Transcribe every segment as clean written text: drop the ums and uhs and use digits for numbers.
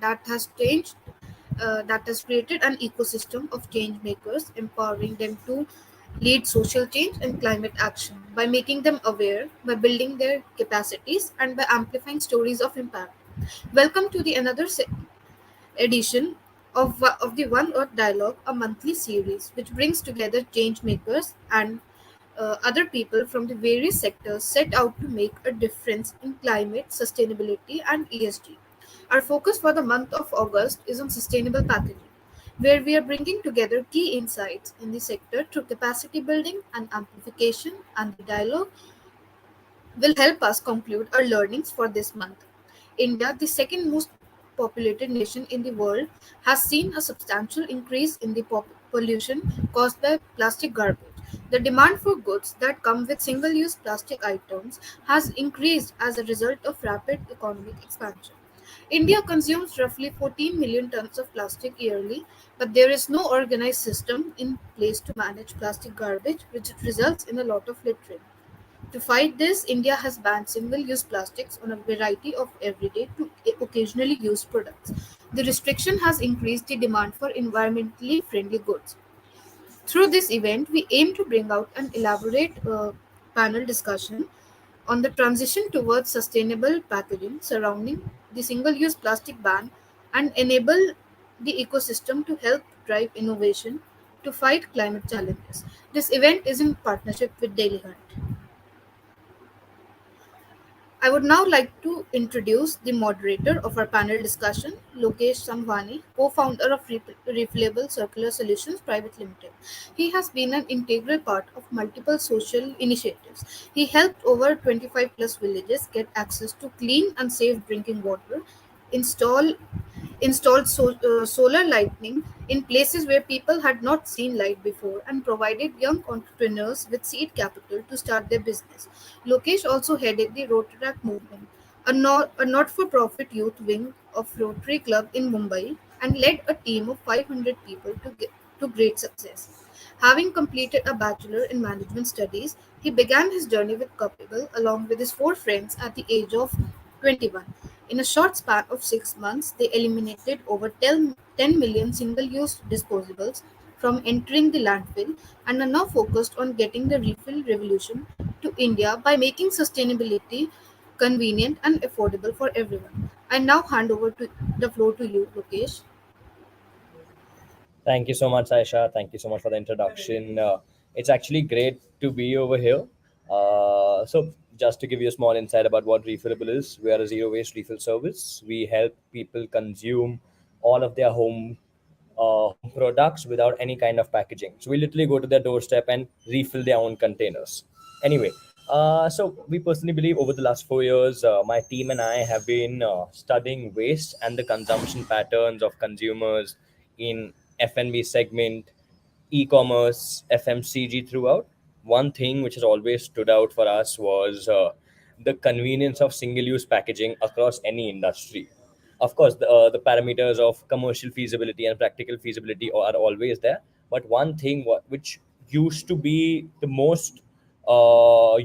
that has created an ecosystem of change makers, empowering them to lead social change and climate action by making them aware, by building their capacities, and by amplifying stories of impact. Welcome to the another edition of the One Earth Dialogue, a monthly series which brings together change makers and other people from the various sectors set out to make a difference in climate, sustainability, and ESG. Our focus for the month of August is on sustainable packaging, where we are bringing together key insights in the sector through capacity building and amplification, and the dialogue will help us conclude our learnings for this month. India, the second most populated nation in the world, has seen a substantial increase in the pollution caused by plastic garbage. The demand for goods that come with single use plastic items has increased as a result of rapid economic expansion. India consumes roughly 14 million tons of plastic yearly, but there is no organized system in place to manage plastic garbage, which results in a lot of littering. To fight this, India has banned single use plastics on a variety of everyday to occasionally used products. The restriction has increased the demand for environmentally friendly goods. Through this event, we aim to bring out an elaborate panel discussion on the transition towards sustainable packaging surrounding the single use plastic ban and enable the ecosystem to help drive innovation to fight climate challenges. This event is in partnership with Daily Hunt. I would now like to introduce the moderator of our panel discussion, Lokesh Samvani, co-founder of Refillable Circular Solutions Private Limited. He has been an integral part of multiple social initiatives. He helped over 25 plus villages get access to clean and safe drinking water, install installed solar lighting in places where people had not seen light before, and provided young entrepreneurs with seed capital to start their business. Lokesh also headed the Rotaract movement, a not-for-profit youth wing of Rotary Club in Mumbai, and led a team of 500 people to great success. Having completed a bachelor in management studies, he began his journey with Couple along with his four friends at the age of 21. In a short span of 6 months, they eliminated over 10 million single use disposables from entering the landfill and are now focused on getting the refill revolution to India by making sustainability convenient and affordable for everyone. I now hand over the floor to you, Lokesh. Thank you so much, Aisha. Thank you so much for the introduction. It's actually great to be over here. Just to give you a small insight about what Refillable is, we are a zero waste refill service. We help people consume all of their home products without any kind of packaging. So we literally go to their doorstep and refill their own containers. Anyway, so we personally believe over the last 4 years, my team and I have been studying waste and the consumption patterns of consumers in F&B segment, e-commerce, FMCG throughout. One thing which has always stood out for us was the convenience of single-use packaging across any industry. Of course, the parameters of commercial feasibility and practical feasibility are always there. But one thing which used to be the most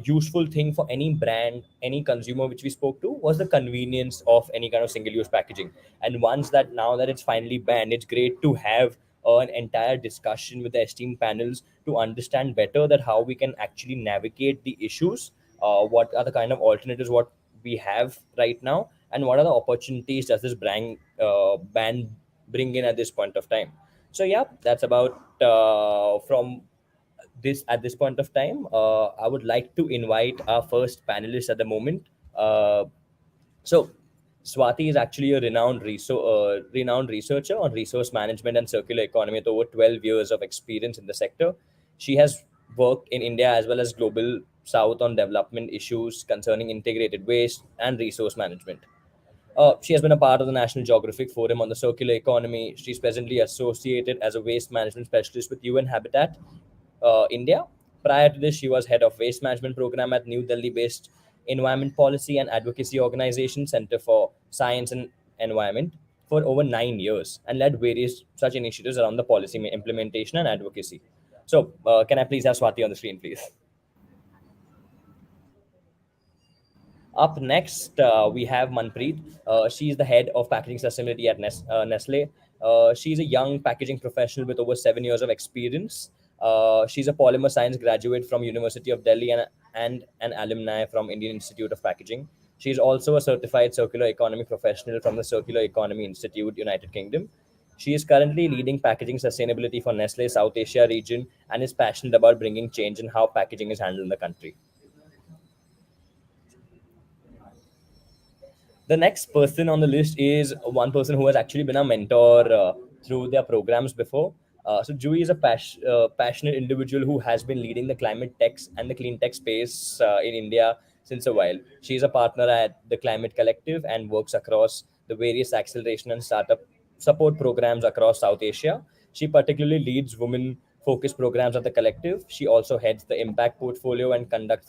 useful thing for any brand, any consumer which we spoke to was the convenience of any kind of single-use packaging. And once that now that it's finally banned, it's great to have an entire discussion with the esteemed panels to understand better that how we can actually navigate the issues, what are the kind of alternatives what we have right now, and what are the opportunities does this ban bring in at this point of time. So yeah, that's about from this at this point of time. I would like to invite our first panelist at the moment. So Swati is actually a renowned researcher on resource management and circular economy with over 12 years of experience in the sector. She has worked in India as well as global south on development issues concerning integrated waste and resource management. She has been a part of the National Geographic Forum on the Circular Economy. She's presently associated as a waste management specialist with UN Habitat India. Prior to this, she was head of waste management program at New Delhi-based Environment Policy and Advocacy Organization Center for Science and Environment for over 9 years and led various such initiatives around the policy implementation and advocacy. So, can I please have Swati on the screen, please? Up next, we have Manpreet. She's the head of packaging sustainability at Nestle. She's a young packaging professional with over 7 years of experience. She's a polymer science graduate from University of Delhi and an alumni from Indian Institute of Packaging. She's also a certified circular economy professional from the Circular Economy Institute, United Kingdom. She is currently leading packaging sustainability for Nestle South Asia region and is passionate about bringing change in how packaging is handled in the country. The next person on the list is one person who has actually been a mentor through their programs before. So Jui is a passionate individual who has been leading the climate tech and the clean tech space in India since a while. She is a partner at the Climate Collective and works across the various acceleration and startup support programs across South Asia. She particularly leads women focused programs at the collective. She also heads the impact portfolio and conducts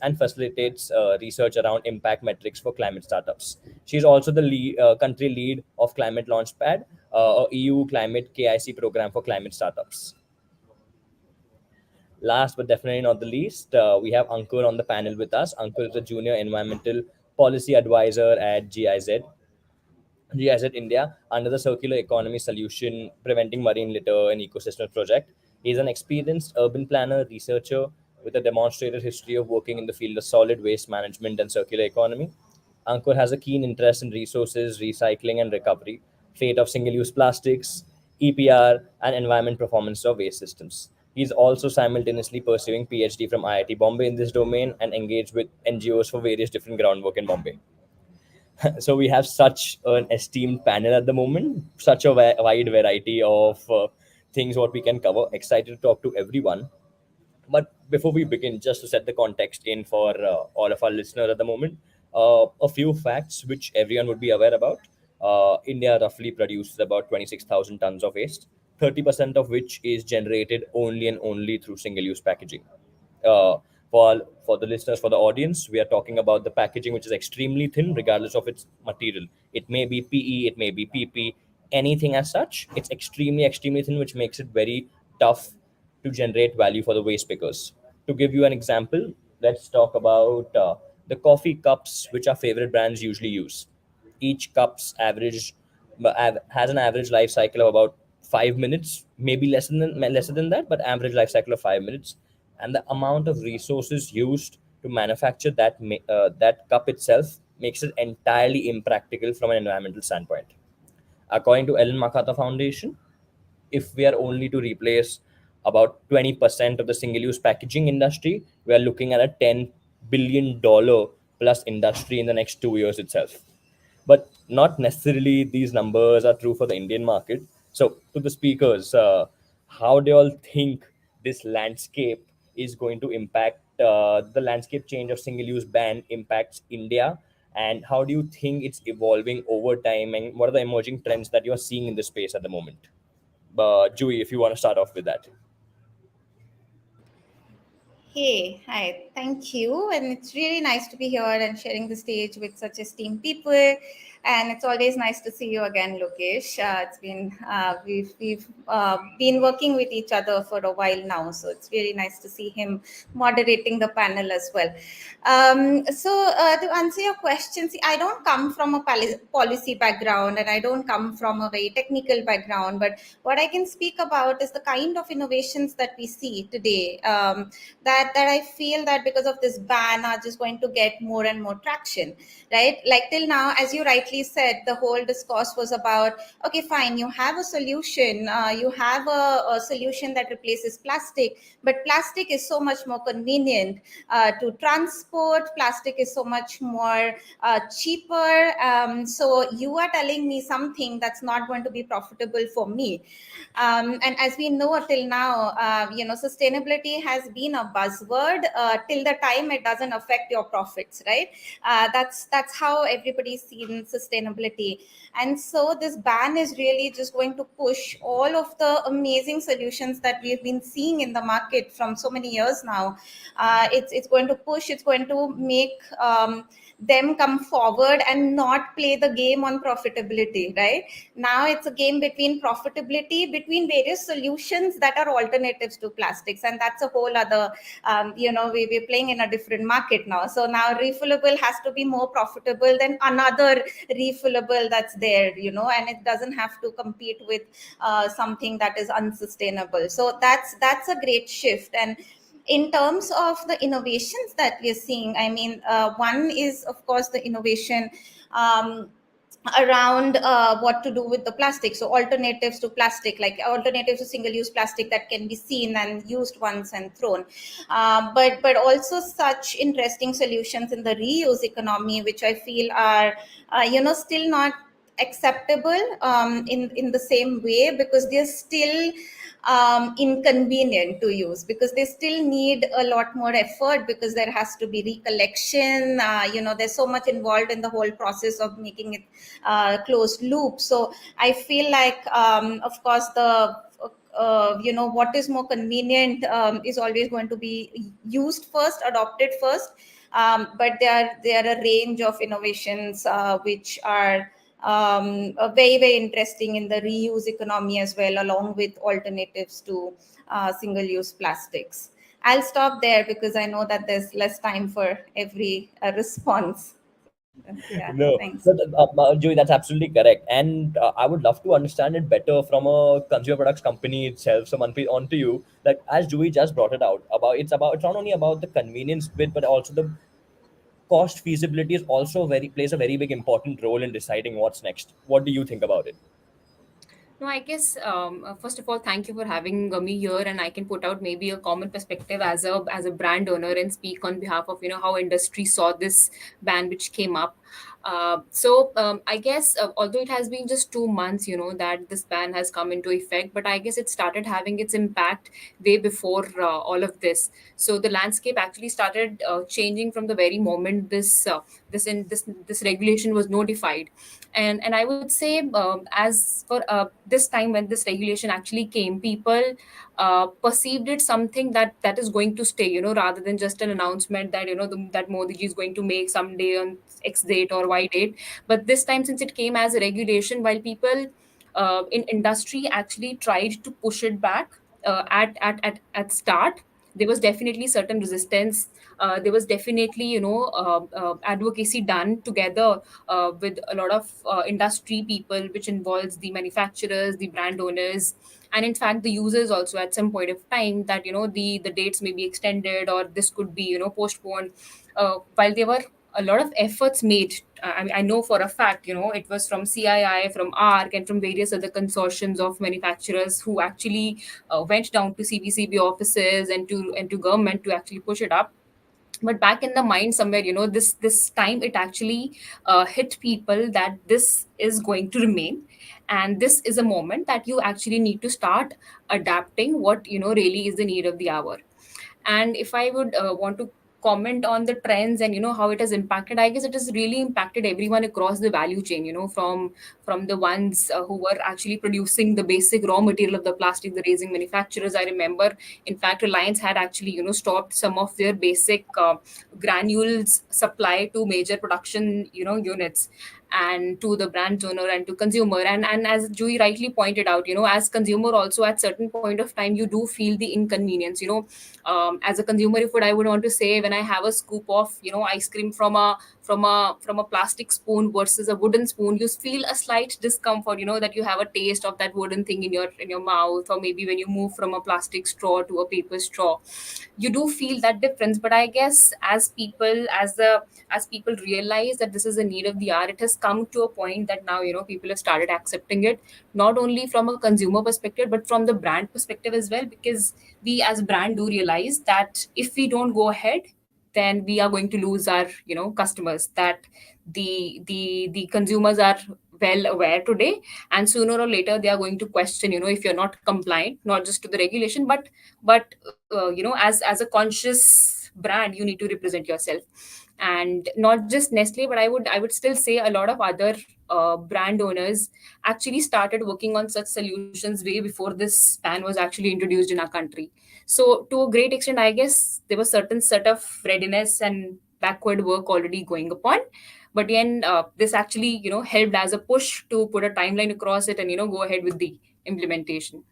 and facilitates research around impact metrics for climate startups. She's also the country lead of Climate Launchpad, a EU climate KIC program for climate startups. Last but definitely not the least, we have Ankur on the panel with us. Ankur is a junior environmental policy advisor at GIZ India under the Circular Economy Solution Preventing Marine Litter and Ecosystem Project. He is an experienced urban planner, researcher with a demonstrated history of working in the field of solid waste management and circular economy. Ankur has a keen interest in resources, recycling and recovery, fate of single use plastics, EPR, and environment performance of waste systems. He is also simultaneously pursuing PhD from IIT Bombay in this domain and engaged with NGOs for various different groundwork in Bombay. So we have such an esteemed panel at the moment, such a wide variety of things what we can cover. Excited to talk to everyone. But before we begin, just to set the context in for all of our listeners at the moment, a few facts which everyone would be aware about. India roughly produces about 26,000 tons of waste, 30% of which is generated only and only through single use packaging. Uh, for the listeners, for the audience, we are talking about the packaging which is extremely thin, regardless of its material. It may be PE, it may be PP, anything as such. It's extremely thin, which makes it very tough to generate value for the waste pickers. To give you an example, let's talk about the coffee cups which our favorite brands usually use. Each cup's average has an average life cycle of about 5 minutes, maybe lesser than that, but average life cycle of 5 minutes. And the amount of resources used to manufacture that cup itself makes it entirely impractical from an environmental standpoint. According to Ellen MacArthur Foundation, if we are only to replace about 20% of the single use packaging industry, we are looking at a $10 billion plus industry in the next 2 years itself. But not necessarily these numbers are true for the Indian market. So, to the speakers, how do you all think this landscape is going to impact the landscape change of single use ban impacts India? And how do you think it's evolving over time? And what are the emerging trends that you're seeing in the space at the moment? Jui, if you want to start off with that. Hey, hi, thank you. And it's really nice to be here and sharing the stage with such esteemed people. And it's always nice to see you again, Lokesh. It's been we've been working with each other for a while now, so it's really nice to see him moderating the panel as well. To answer your question, see, I don't come from a policy background, and I don't come from a very technical background. But what I can speak about is the kind of innovations that we see today. That I feel that because of this ban are just going to get more and more traction, right? Like till now, as you rightly said, the whole discourse was about, okay, fine, you have a solution, you have a solution that replaces plastic, but plastic is so much more convenient to transport. Plastic is so much more cheaper. So you are telling me something that's not going to be profitable for me. And as we know till now, sustainability has been a buzzword till the time it doesn't affect your profits, right? That's how everybody's seen sustainability. And so this ban is really just going to push all of the amazing solutions that we've been seeing in the market from so many years now. It's going to push, it's going to make them come forward and not play the game on profitability. Right now it's a game between profitability, between various solutions that are alternatives to plastics, and that's a whole other, we're playing in a different market now. So now refillable has to be more profitable than another refillable that's there, and it doesn't have to compete with something that is unsustainable. So that's a great shift. And in terms of the innovations that we're seeing, I mean, one is of course the innovation um, around what to do with the plastic. So alternatives to plastic, like alternatives to single use plastic that can be seen and used once and thrown. But also such interesting solutions in the reuse economy, which I feel are still not acceptable in the same way, because they're still inconvenient to use, because they still need a lot more effort, because there has to be recollection. There's so much involved in the whole process of making it closed loop. So I feel like, of course, the what is more convenient is always going to be used first, adopted first. But there are a range of innovations which are very, very interesting in the reuse economy as well, along with alternatives to single use plastics. I'll stop there because I know that there's less time for every response. Yeah, No, thanks. Joey, that's absolutely correct. And I would love to understand it better from a consumer products company itself. So, Manpreet, on to you. Like as Joey just brought it out about it's not only about the convenience bit, but also the cost feasibility is also very plays a very big important role in deciding what's next. What do you think about it? No, I guess first of all, thank you for having me here, and I can put out maybe a common perspective as a brand owner and speak on behalf of how industry saw this ban which came up. I guess although it has been just 2 months, that this ban has come into effect, but I guess it started having its impact way before all of this. So the landscape actually started changing from the very moment this regulation was notified. And I would say, as for this time when this regulation actually came, people perceived it something that is going to stay, rather than just an announcement that that Modi ji is going to make someday on X date or Y date. But this time, since it came as a regulation, while people in industry actually tried to push it back at start, there was definitely certain resistance. There was definitely advocacy done together with a lot of industry people, which involves the manufacturers, the brand owners, and in fact the users also, at some point of time, that the dates may be extended or this could be postponed. While there were a lot of efforts made, I know for a fact, it was from CII, from ARC, and from various other consortiums of manufacturers who actually went down to CBCB offices and to government to actually push it up. But back in the mind somewhere, this time it actually hit people that this is going to remain, and this is a moment that you actually need to start adapting what really is the need of the hour. And if I would want to comment on the trends and how it has impacted, I guess it has really impacted everyone across the value chain, from the ones who were actually producing the basic raw material of the plastic, the raising manufacturers. I remember, in fact, Reliance had actually stopped some of their basic granules supply to major production units, and to the brand owner and to consumer. And as Joey rightly pointed out, as consumer also, at certain point of time, you do feel the inconvenience. As a consumer, if what I would want to say, when I have a scoop of ice cream from a plastic spoon versus a wooden spoon, you feel a slight discomfort, that you have a taste of that wooden thing in your mouth, or maybe when you move from a plastic straw to a paper straw, you do feel that difference. But I guess as people realize that this is a need of the hour, it has come to a point that now people have started accepting it, not only from a consumer perspective but from the brand perspective as well, because we as brand do realize that if we don't go ahead, then we are going to lose our customers, that the consumers are well aware today, and sooner or later they are going to question, if you're not compliant, not just to the regulation, but as a conscious brand, you need to represent yourself. And not just Nestle, but I would still say a lot of other brand owners actually started working on such solutions way before this ban was actually introduced in our country. So to a great extent, I guess there was certain set of readiness and backward work already going upon. But then this actually helped as a push to put a timeline across it and go ahead with the implementation.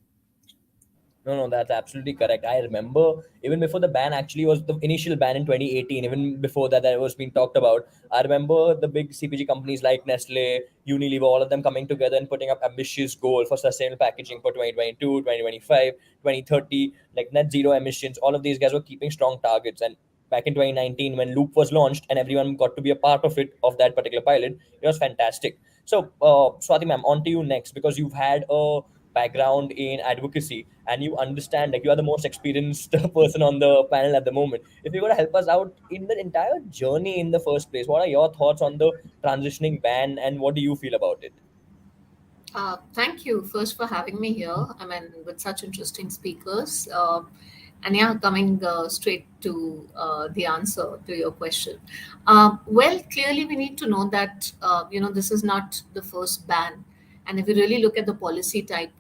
No, no, that's absolutely correct. I remember even before the ban actually was the initial ban in 2018, even before that, that was being talked about. I remember the big CPG companies like Nestle, Unilever, all of them coming together and putting up ambitious goal for sustainable packaging for 2022, 2025, 2030, like net zero emissions. All of these guys were keeping strong targets. And back in 2019, when Loop was launched and everyone got to be a part of it, of that particular pilot, it was fantastic. So, Swati ma'am, on to you next, because you've had a background in advocacy and you understand, like, you are the most experienced person on the panel at the moment. If you're going to help us out in the entire journey in the first place, what are your thoughts on the transitioning ban and what do you feel about it? Thank you first for having me here. I mean, with such interesting speakers. And yeah, coming straight to the answer to your question. Well, clearly, we need to know that this is not the first ban, and if you really look at the policy type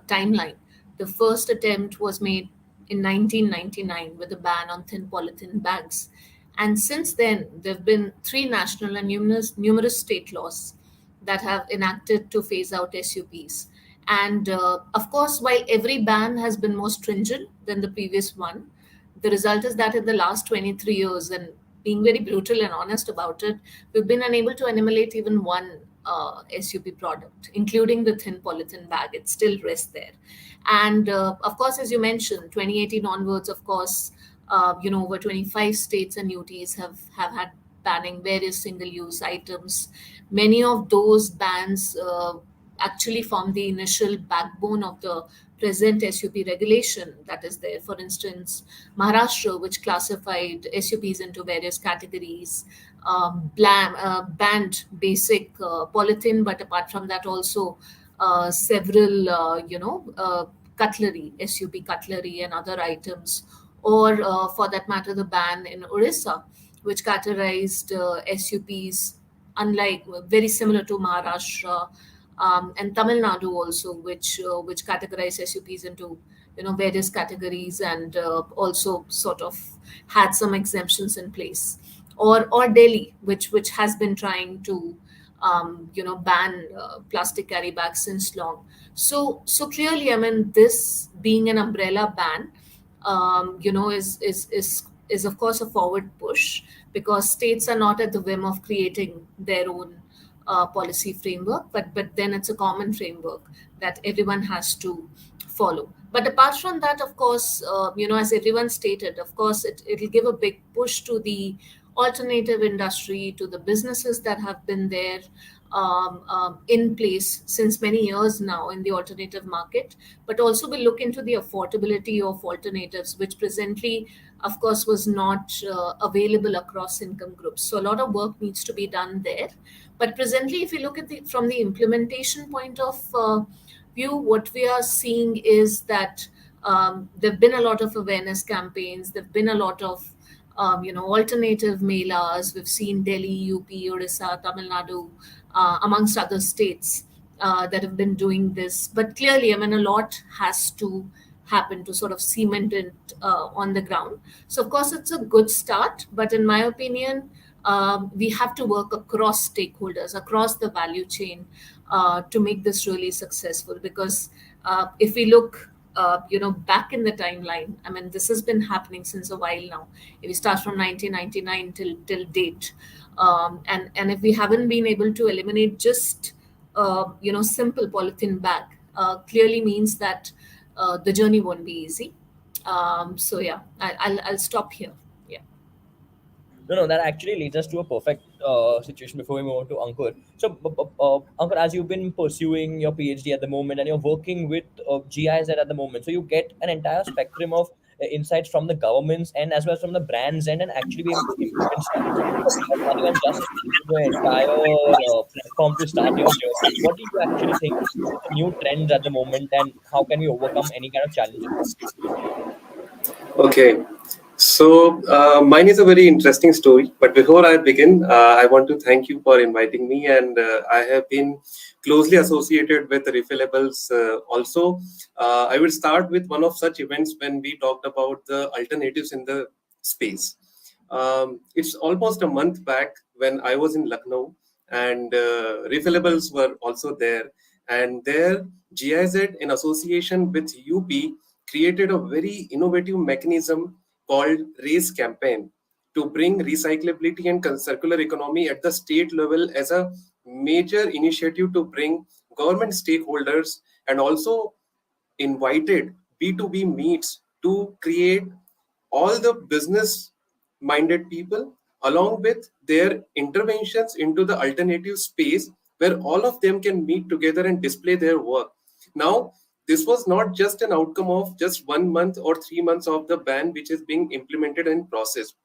timeline, the first attempt was made in 1999 with a ban on thin polythene bags, and since then there have been three national and numerous state laws that have enacted to phase out SUPs. And of course, while every ban has been more stringent than the previous one, the result is that in the last 23 years, and being very brutal and honest about it, we've been unable to eliminate even one SUP product, including the thin polythene bag. It still rests there. And of course, as you mentioned, 2018 onwards, of course, over 25 states and UTs have had banning various single-use items. Many of those bans actually form the initial backbone of the present SUP regulation that is there. For instance, Maharashtra, which classified SUPs into various categories, banned basic polythene, but apart from that, also several, cutlery, SUP cutlery, and other items, or for that matter, the ban in Orissa, which categorized SUPs unlike very similar to Maharashtra, and Tamil Nadu also, which categorize SUPs into various categories, and also sort of had some exemptions in place, or Delhi, which has been trying to ban plastic carry bags since long. So clearly, I mean, this being an umbrella ban, is of course a forward push, because states are not at the whim of creating their own policy framework, but then it's a common framework that everyone has to follow. But apart from that, of course, as everyone stated, of course, it'll give a big push to the alternative industry, to the businesses that have been there in place since many years now in the alternative market, but also will look into the affordability of alternatives, which presently, of course, was not available across income groups. So a lot of work needs to be done there. But presently, if you look at from the implementation point of view, what we are seeing is that there've been a lot of awareness campaigns. There've been a lot of alternative melas. We've seen Delhi, UP, Odisha, Tamil Nadu, amongst other states that have been doing this. But clearly, I mean, a lot has to happen to sort of cement it on the ground. So, of course, it's a good start. But in my opinion, we have to work across stakeholders, across the value chain, to make this really successful. Because if we look, back in the timeline, I mean, this has been happening since a while now. If we start from 1999 till date, and if we haven't been able to eliminate just simple polythene bag, clearly means that the journey won't be easy. So yeah, I'll stop here. Yeah. No, no, that actually leads us to a perfect situation before we move on to Ankur. So, Ankur, as you've been pursuing your PhD at the moment and you're working with GIZ at the moment, so you get an entire spectrum of insights from the governments and as well as from the brands and actually be able to implement stuff. So, as anyone just the entire platform to start your journey, what do you actually think is the new trends at the moment and how can we overcome any kind of challenges? Okay. Mine is a very interesting story. But before I begin, I want to thank you for inviting me. And I have been closely associated with refillables. Also, I will start with one of such events when we talked about the alternatives in the space. It's almost a month back when I was in Lucknow, and refillables were also there. And there, GIZ, in association with UP, created a very innovative mechanism called RACE campaign to bring recyclability and circular economy at the state level as a major initiative to bring government stakeholders and also invited B2B meets to create all the business minded people along with their interventions into the alternative space where all of them can meet together and display their work. Now, this was not just an outcome of just 1 month or 3 months of the ban which is being implemented and processed.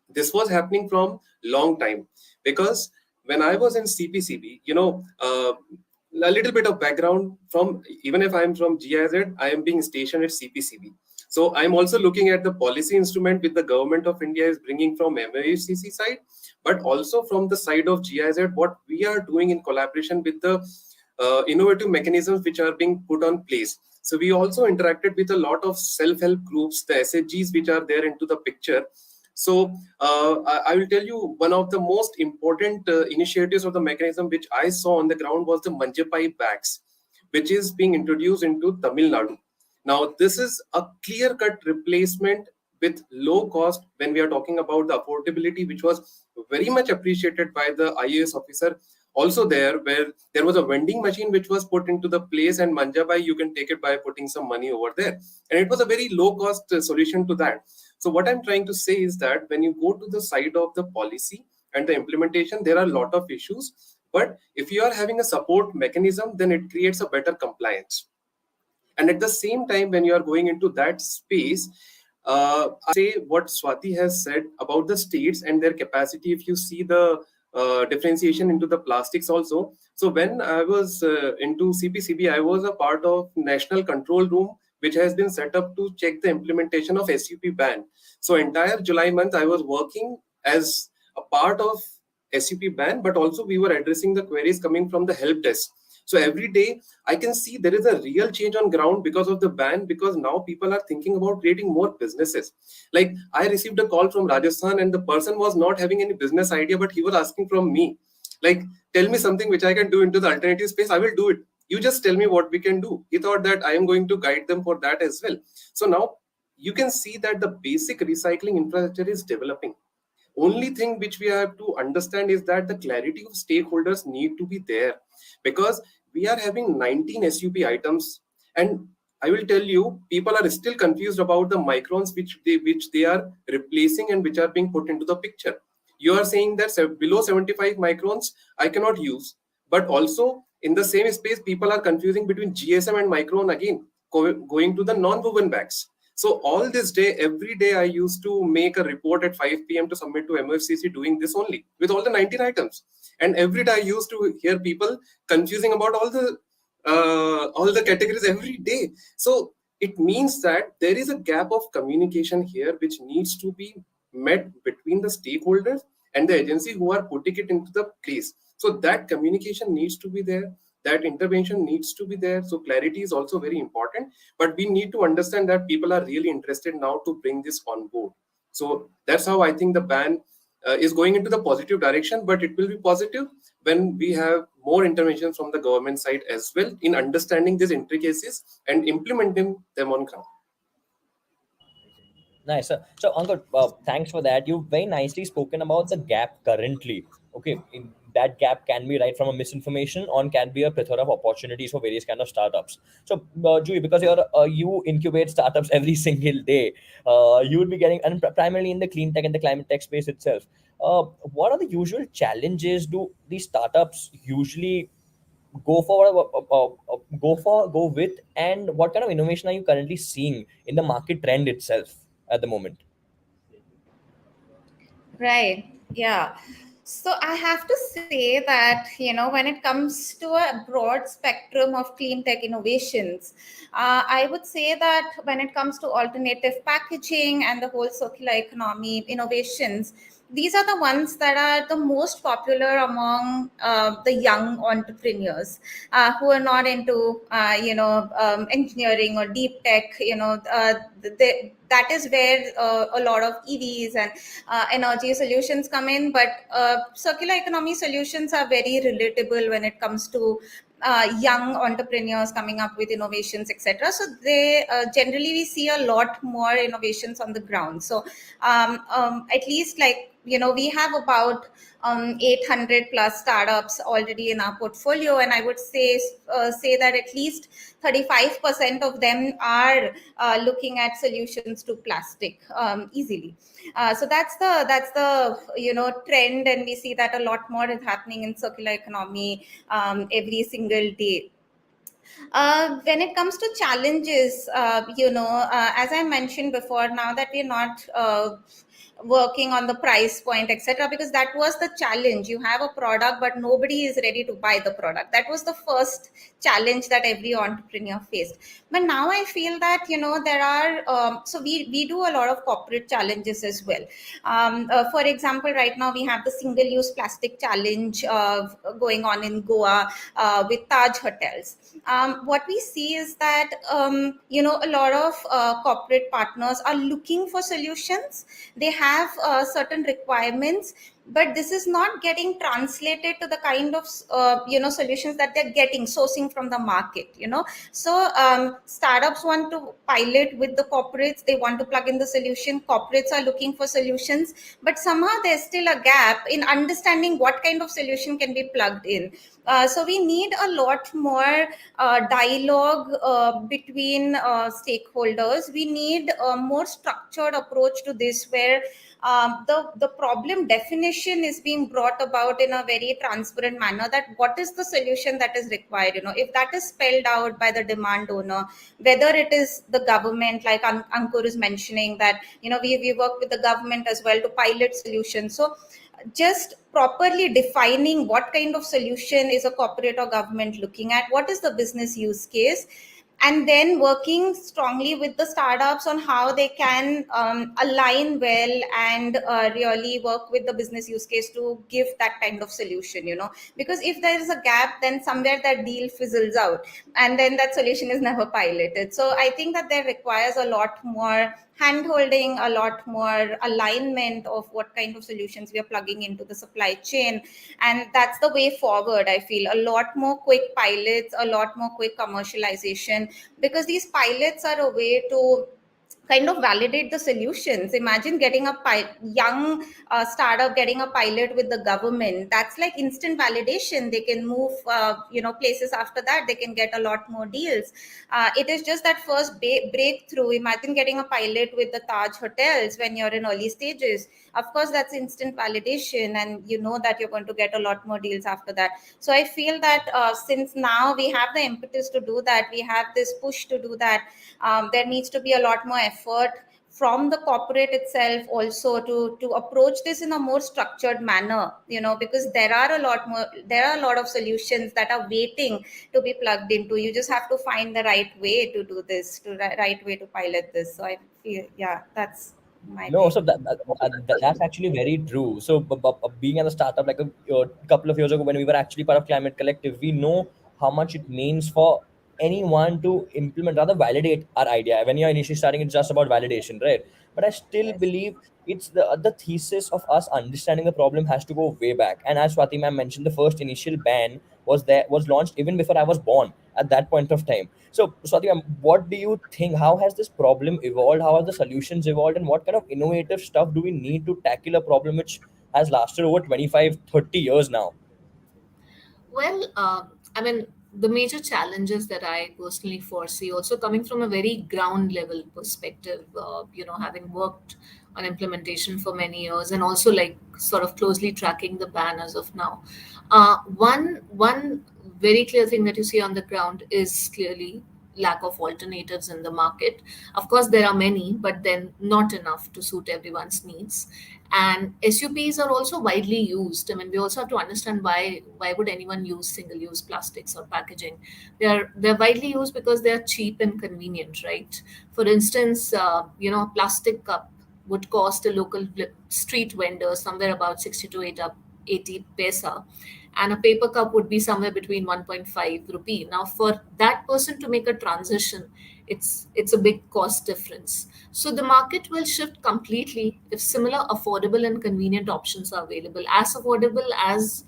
This was happening from long time, because when I was in CPCB, a little bit of background from, even if I'm from GIZ, I am being stationed at CPCB. So I'm also looking at the policy instrument with the government of India is bringing from MAFCC side, but also from the side of GIZ, what we are doing in collaboration with the innovative mechanisms which are being put on place. So we also interacted with a lot of self-help groups, the SHGs which are there into the picture. So I will tell you one of the most important initiatives of the mechanism which I saw on the ground was the Manjapai bags, which is being introduced into Tamil Nadu. Now, this is a clear-cut replacement with low cost when we are talking about the affordability, which was very much appreciated by the IAS officer. Also there, where there was a vending machine which was put into the place, and Manjabai, you can take it by putting some money over there. And it was a very low-cost solution to that. So what I'm trying to say is that when you go to the side of the policy and the implementation, there are a lot of issues. But if you are having a support mechanism, then it creates a better compliance. And at the same time, when you are going into that space, I say what Swati has said about the states and their capacity. If you see the differentiation into the plastics also. So when I was into CPCB, I was a part of National Control Room, which has been set up to check the implementation of SUP ban. So entire July month, I was working as a part of SUP ban, but also we were addressing the queries coming from the help desk. So every day I can see there is a real change on ground because of the ban, because now people are thinking about creating more businesses. Like I received a call from Rajasthan and the person was not having any business idea, but he was asking from me, like, tell me something which I can do into the alternative space. I will do it. You just tell me what we can do. He thought that I am going to guide them for that as well. So now you can see that the basic recycling infrastructure is developing. Only thing which we have to understand is that the clarity of stakeholders need to be there, because we are having 19 SUP items, and I will tell you, people are still confused about the microns which they are replacing and which are being put into the picture. You are saying that below 75 microns I cannot use, but also in the same space people are confusing between GSM and micron again, going to the non-woven bags. So all this day, every day, I used to make a report at 5 p.m. to submit to MFCC doing this only with all the 19 items. And every day I used to hear people confusing about all the categories every day. So it means that there is a gap of communication here which needs to be met between the stakeholders and the agency who are putting it into the place. So that communication needs to be there. That intervention needs to be there. So clarity is also very important, but we need to understand that people are really interested now to bring this on board. So that's how I think the ban is going into the positive direction, but it will be positive when we have more interventions from the government side as well in understanding these intricacies and implementing them on ground. Nice. So Ankur, thanks for that. You've very nicely spoken about the gap currently. Okay, that gap can be right from a misinformation or can be a plethora of opportunities for various kind of startups. So, Julie, because you incubate startups every single day, you would be getting, and primarily in the clean tech and the climate tech space itself. What are the usual challenges do these startups usually go with, and what kind of innovation are you currently seeing in the market trend itself at the moment? Right. Yeah. So I have to say that, when it comes to a broad spectrum of clean tech innovations, I would say that when it comes to alternative packaging and the whole circular economy innovations, these are the ones that are the most popular among the young entrepreneurs who are not into, engineering or deep tech. That is where a lot of EVs and energy solutions come in. But circular economy solutions are very relatable when it comes to young entrepreneurs coming up with innovations, etc. So they generally we see a lot more innovations on the ground. So at least, like, we have about 800 plus startups already in our portfolio, and I would say that at least 35% of them are looking at solutions to plastic easily. So that's the trend, and we see that a lot more is happening in circular economy every single day. When it comes to challenges, as I mentioned before, now that we're not working on the price point, etc., because that was the challenge. You have a product, but nobody is ready to buy the product. That was the first challenge that every entrepreneur faced. But now I feel that, there are, so we do a lot of corporate challenges as well. For example, right now we have the single use plastic challenge going on in Goa with Taj Hotels. What we see is that a lot of corporate partners are looking for solutions. They have certain requirements, but this is not getting translated to the kind of solutions that they're getting sourcing from the market. So startups want to pilot with the corporates. They want to plug in the solution. Corporates are looking for solutions, but somehow there's still a gap in understanding what kind of solution can be plugged in. So we need a lot more dialogue between stakeholders. We need a more structured approach to this, where the problem definition is being brought about in a very transparent manner, that what is the solution that is required. If that is spelled out by the demand owner, whether it is the government, like Ankur is mentioning, that we work with the government as well to pilot solutions. So just properly defining what kind of solution is a corporate or government looking at, what is the business use case, and then working strongly with the startups on how they can align well and really work with the business use case to give that kind of solution. Because if there is a gap, then somewhere that deal fizzles out, and then that solution is never piloted. So I think that there requires a lot more hand holding, a lot more alignment of what kind of solutions we are plugging into the supply chain. And that's the way forward. I feel a lot more quick pilots, a lot more quick commercialization, because these pilots are a way to kind of validate the solutions. Imagine getting a young startup getting a pilot with the government. That's like instant validation. They can move places after that. They can get a lot more deals. It is just that first breakthrough. Imagine getting a pilot with the Taj Hotels when you're in early stages. Of course, that's instant validation, and you know that you're going to get a lot more deals after that. So I feel that since now we have the impetus to do that, we have this push to do that, there needs to be a lot more effort from the corporate itself also to approach this in a more structured manner, because there are a lot of solutions that are waiting to be plugged into. You just have to find the right way to do this, right way to pilot this. So I feel, yeah, that's my No, take. so that's actually very true. So, being at a startup like a couple of years ago when we were actually part of Climate Collective, we know how much it means for anyone to implement, rather validate our idea. When you're initially starting, it's just about validation, right? But I still Yes. believe it's the thesis of us understanding the problem has to go way back. And as Swati ma'am mentioned, the first initial ban was launched even before I was born at that point of time. So, Swati ma'am, what do you think? How has this problem evolved? How have the solutions evolved? And what kind of innovative stuff do we need to tackle a problem which has lasted over 25, 30 years now? Well, I mean, the major challenges that I personally foresee, also coming from a very ground level perspective, having worked on implementation for many years and also like sort of closely tracking the ban as of now. One very clear thing that you see on the ground is clearly lack of alternatives in the market. Of course, there are many, but then not enough to suit everyone's needs. And SUPs are also widely used. I mean, we also have to understand why would anyone use single-use plastics or packaging? They're widely used because they are cheap and convenient, right? For instance, a plastic cup would cost a local street vendor somewhere about 60 to 80 paisa, and a paper cup would be somewhere between 1.5 rupee. Now, for that person to make a transition, it's a big cost difference. So the market will shift completely if similar affordable and convenient options are available, as affordable as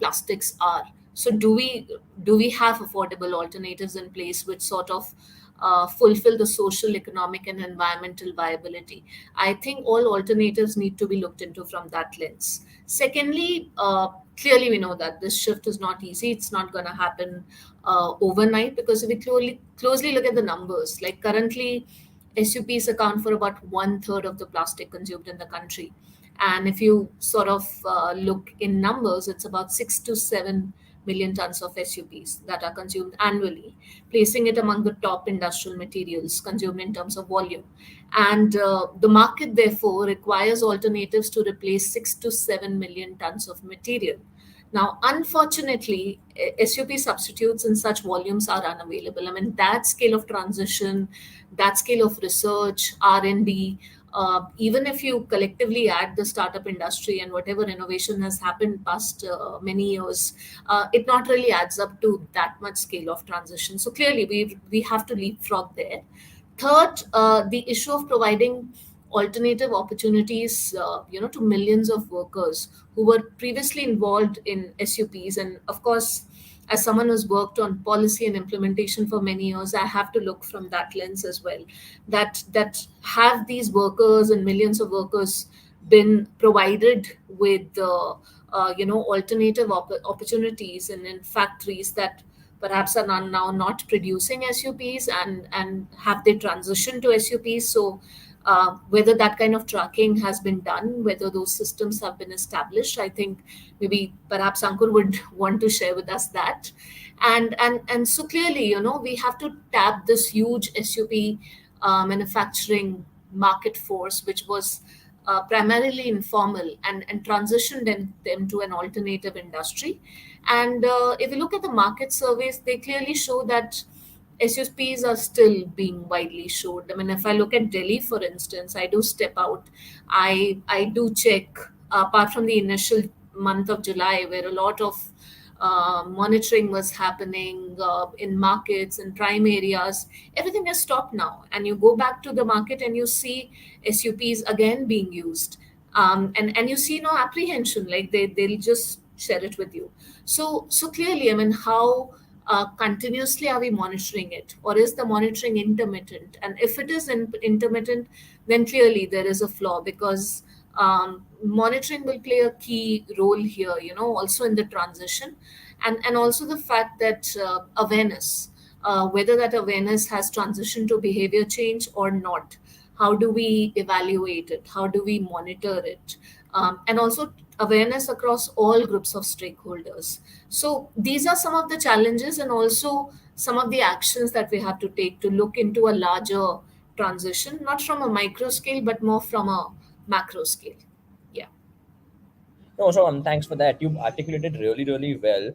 plastics are. So do we have affordable alternatives in place which sort of fulfill the social, economic, and environmental viability? I think all alternatives need to be looked into from that lens. Secondly, clearly we know that this shift is not easy. It's not going to happen overnight, because if we closely look at the numbers, like currently, SUPs account for about one third of the plastic consumed in the country. And if you sort of look in numbers, it's about 6 to 7 million tons of SUPs that are consumed annually, placing it among the top industrial materials consumed in terms of volume. And the market, therefore, requires alternatives to replace 6 to 7 million tons of material. Now, unfortunately, SUP substitutes in such volumes are unavailable. I mean, that scale of transition, that scale of research, R&D, even if you collectively add the startup industry and whatever innovation has happened past many years, it not really adds up to that much scale of transition. So clearly, we have to leapfrog there. Third, the issue of providing alternative opportunities, to millions of workers who were previously involved in SUPs. And of course, as someone who's worked on policy and implementation for many years, I have to look from that lens as well. That have these workers and millions of workers been provided with alternative opportunities in factories that perhaps are now not producing SUPs, and have they transitioned to SUPs? So whether that kind of tracking has been done, whether those systems have been established, I think maybe perhaps Ankur would want to share with us that. And so clearly, we have to tap this huge SUP manufacturing market force, which was primarily informal, and transition them to an alternative industry. And if you look at the market surveys, they clearly show that SUPs are still being widely showed. I mean, if I look at Delhi, for instance, I do step out, I do check, apart from the initial month of July, where a lot of monitoring was happening in markets and prime areas. Everything has stopped now, and you go back to the market and you see SUPs again being used, and you see no apprehension, like they'll just share it with you. So clearly, I mean, how continuously are we monitoring it, or is the monitoring intermittent? And if it is intermittent, then clearly there is a flaw, because monitoring will play a key role here, also in the transition. And also the fact that awareness, whether that awareness has transitioned to behavior change or not, how do we evaluate it, how do we monitor it, and also awareness across all groups of stakeholders. So these are some of the challenges, and also some of the actions that we have to take to look into a larger transition, not from a micro scale, but more from a macro scale. Yeah. No, so thanks for that. You articulated really, really well.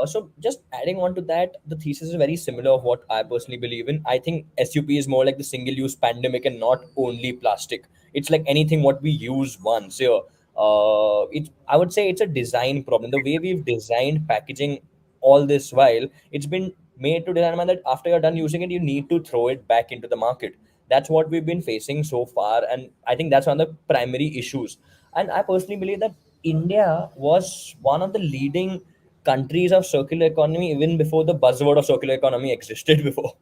So just adding on to that, the thesis is very similar of what I personally believe in. I think SUP is more like the single-use pandemic and not only plastic. It's like anything what we use once. Yeah. I would say it's a design problem. The way we've designed packaging all this while, it's been made to design that after you're done using it, you need to throw it back into the market. That's what we've been facing so far, and I think that's one of the primary issues. And I personally believe that India was one of the leading countries of circular economy even before the buzzword of circular economy existed before.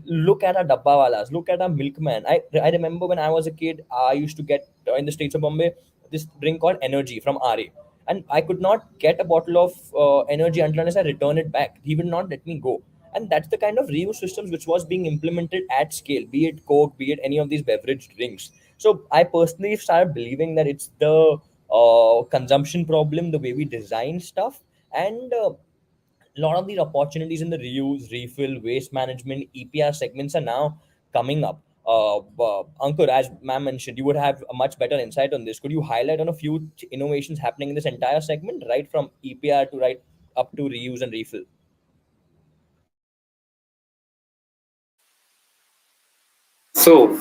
Look at our dabbawalas, look at our milkman. I remember when I was a kid, I used to get in the streets of Bombay this drink called Energy from RA. And I could not get a bottle of energy until unless I return it back. He will not let me go. And that's the kind of reuse systems which was being implemented at scale, be it Coke, be it any of these beverage drinks. So I personally started believing that it's the consumption problem, the way we design stuff, and a lot of these opportunities in the reuse, refill, waste management, EPR segments are now coming up. Ankur, as ma'am mentioned, you would have a much better insight on this. Could you highlight on a few innovations happening in this entire segment, right from EPR to right up to reuse and refill? So,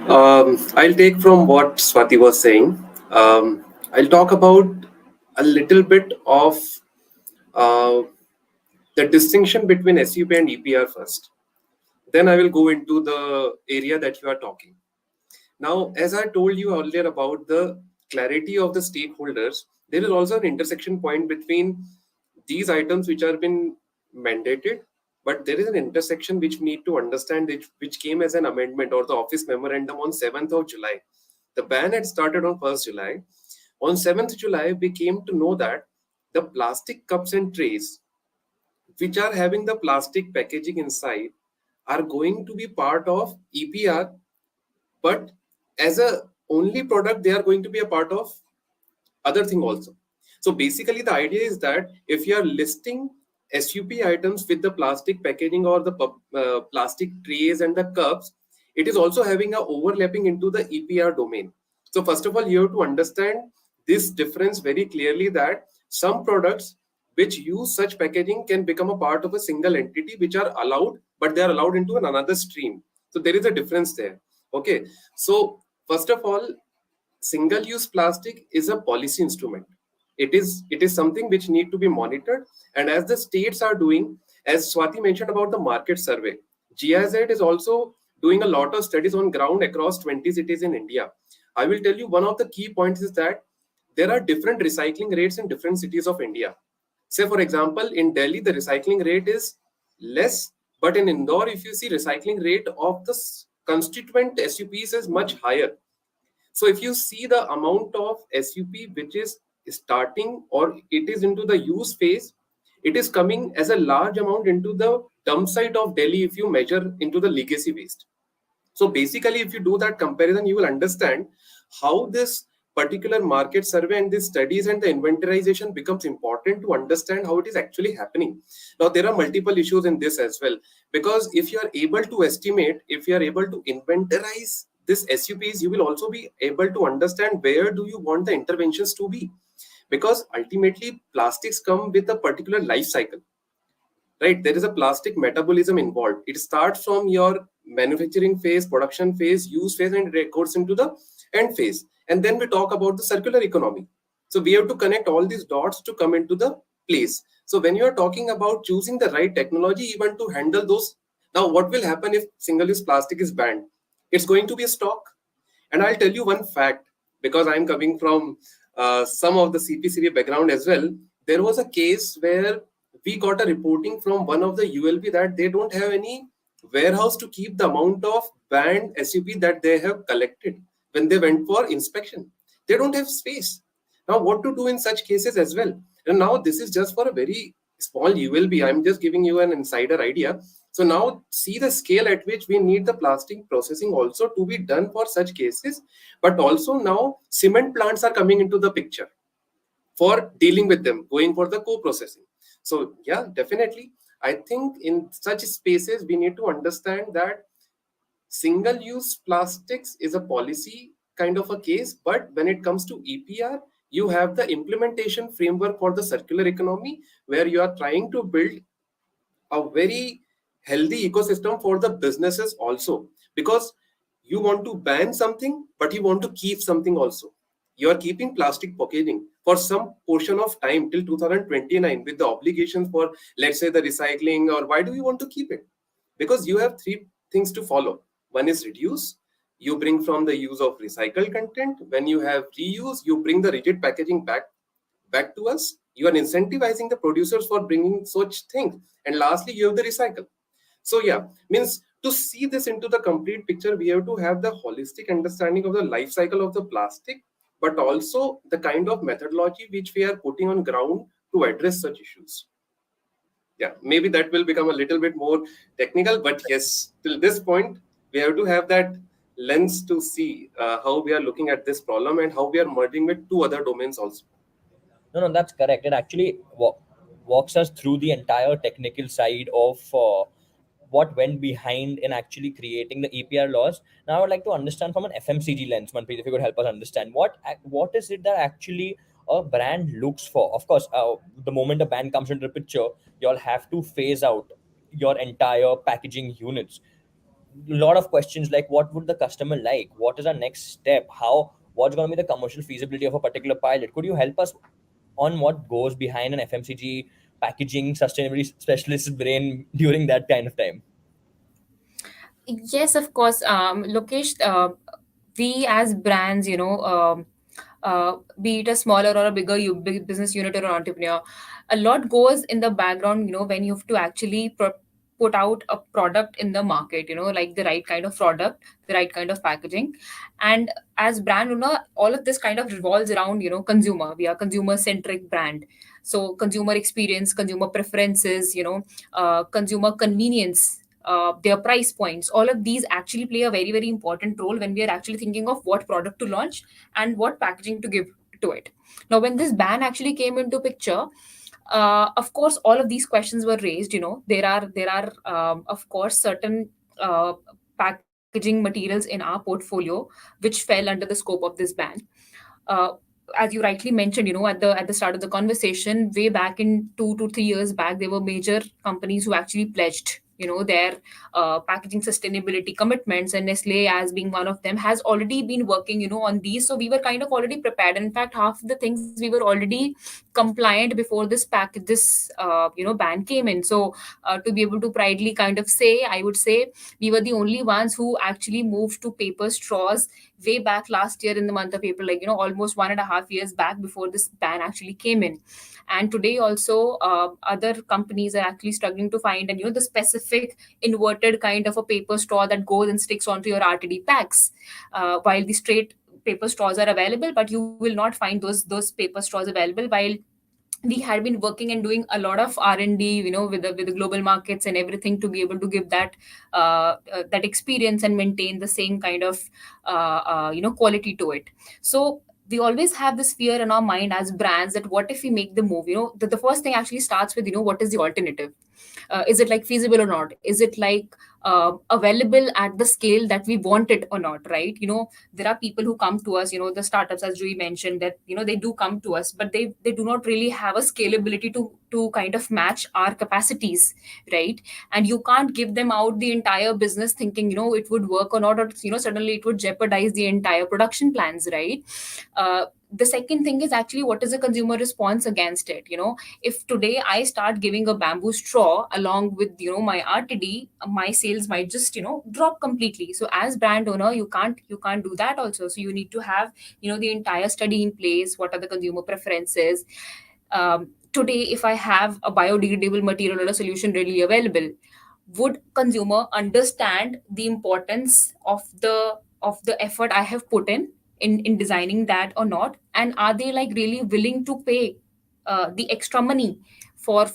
I'll take from what Swati was saying. I'll talk about a little bit of uh, the distinction between SUP and EPR first. Then I will go into the area that you are talking. Now, as I told you earlier about the clarity of the stakeholders, there is also an intersection point between these items which are been mandated, but there is an intersection which we need to understand which came as an amendment or the office memorandum on 7th of July. The ban had started on 1st July. On 7th July, we came to know that the plastic cups and trays which are having the plastic packaging inside are going to be part of EPR, but as a only product they are going to be a part of other thing also. So basically the idea is that if you are listing SUP items with the plastic packaging or the plastic trays and the cups, it is also having a overlapping into the EPR domain. So first of all, you have to understand this difference very clearly, that some products which use such packaging can become a part of a single entity which are allowed, but they are allowed into another stream. So there is a difference there. Okay. So first of all, single use plastic is a policy instrument. It is something which need to be monitored, and as the states are doing, as Swati mentioned about the market survey, GIZ is also doing a lot of studies on ground across 20 cities in India. I will tell you, one of the key points is that there are different recycling rates in different cities of India. Say for example, in Delhi the recycling rate is less, but in Indore if you see, recycling rate of the constituent SUPs is much higher. So if you see the amount of SUP which is starting or it is into the use phase, it is coming as a large amount into the dump site of Delhi if you measure into the legacy waste. So basically, if you do that comparison, you will understand how this particular market survey and these studies and the inventorization becomes important to understand how it is actually happening. Now, there are multiple issues in this as well, because if you are able to estimate, if you are able to inventorize this SUPs, you will also be able to understand where do you want the interventions to be, because ultimately plastics come with a particular life cycle, right? There is a plastic metabolism involved. It starts from your manufacturing phase, production phase, use phase, and it goes into the end phase. And then we talk about the circular economy. So we have to connect all these dots to come into the place. So when you are talking about choosing the right technology even to handle those, now what will happen if single-use plastic is banned? It's going to be a stock. And I'll tell you one fact, because I'm coming from some of the CPCB background as well. There was a case where we got a reporting from one of the ULB that they don't have any warehouse to keep the amount of banned SUP that they have collected when they went for inspection. They don't have space. Now, what to do in such cases as well? And now this is just for a very small ULB. I'm just giving you an insider idea. So now see the scale at which we need the plastic processing also to be done for such cases. But also now cement plants are coming into the picture for dealing with them, going for the co-processing. So yeah, definitely. I think in such spaces, we need to understand that single-use plastics is a policy kind of a case, but when it comes to EPR, you have the implementation framework for the circular economy, where you are trying to build a very healthy ecosystem for the businesses also, because you want to ban something but you want to keep something also. You are keeping plastic packaging for some portion of time till 2029 with the obligations for, let's say, the recycling, or why do you want to keep it? Because you have three things to follow. One is reduce. You bring from the use of recycled content. When you have reuse, you bring the rigid packaging back to us. You are incentivizing the producers for bringing such things. And lastly, you have the recycle. So yeah, means to see this into the complete picture, we have to have the holistic understanding of the life cycle of the plastic, but also the kind of methodology which we are putting on ground to address such issues. Yeah, maybe that will become a little bit more technical, but yes, till this point, we have to have that lens to see how we are looking at this problem and how we are merging with two other domains also. No, no, that's correct. It actually walks us through the entire technical side of what went behind in actually creating the EPR laws. Now I would like to understand from an FMCG lens, Manpreet, if you could help us understand what is it that actually a brand looks for. Of course, the moment a brand comes into the picture, you all have to phase out your entire packaging units. A lot of questions like what would the customer like, what is our next step, how, what's going to be the commercial feasibility of a particular pilot. Could you help us on what goes behind an FMCG packaging sustainability specialist brain during that kind of time? Yes, of course. Lokesh, we as brands, be it a smaller or a big business unit or an entrepreneur, a lot goes in the background, when you have to actually put out a product in the market, like the right kind of product, the right kind of packaging. And as brand owner, all of this kind of revolves around, consumer. We are consumer centric brand. So consumer experience, consumer preferences, consumer convenience, their price points, all of these actually play a very very important role when we are actually thinking of what product to launch and what packaging to give to it. Now when this ban actually came into picture, of course all of these questions were raised. There are of course certain packaging materials in our portfolio which fell under the scope of this ban. uh, as you rightly mentioned, at the start of the conversation, way back in 2 to 3 years back, there were major companies who actually pledged, their packaging sustainability commitments, and Nestle, as being one of them, has already been working, on these. So we were kind of already prepared. In fact, half the things we were already compliant before this ban came in. So to be able to proudly kind of say, I would say we were the only ones who actually moved to paper straws way back last year in the month of April, like, almost 1.5 years back before this ban actually came in. And today also, other companies are actually struggling to find, and the specific inverted kind of a paper straw that goes and sticks onto your RTD packs, while the straight paper straws are available, but you will not find those paper straws available. While we had been working and doing a lot of R&D, with the global markets and everything, to be able to give that experience and maintain the same kind of quality to it. So we always have this fear in our mind as brands, that what if we make the move. The first thing actually starts with, what is the alternative. Is it like feasible or not? Is it like available at the scale that we want it or not, right? There are people who come to us, the startups, as Joey mentioned, that they do come to us, but they do not really have a scalability to kind of match our capacities, right? And you can't give them out the entire business thinking, it would work or not, or suddenly it would jeopardize the entire production plans, right? The second thing is actually, what is the consumer response against it. If today I start giving a bamboo straw along with my RTD, my sales might just drop completely. So as brand owner, you can't do that also. So you need to have the entire study in place. What are the consumer preferences? Today, if I have a biodegradable material or a solution readily available, would consumer understand the importance of the effort I have put in designing that or not? And are they like really willing to pay the extra money for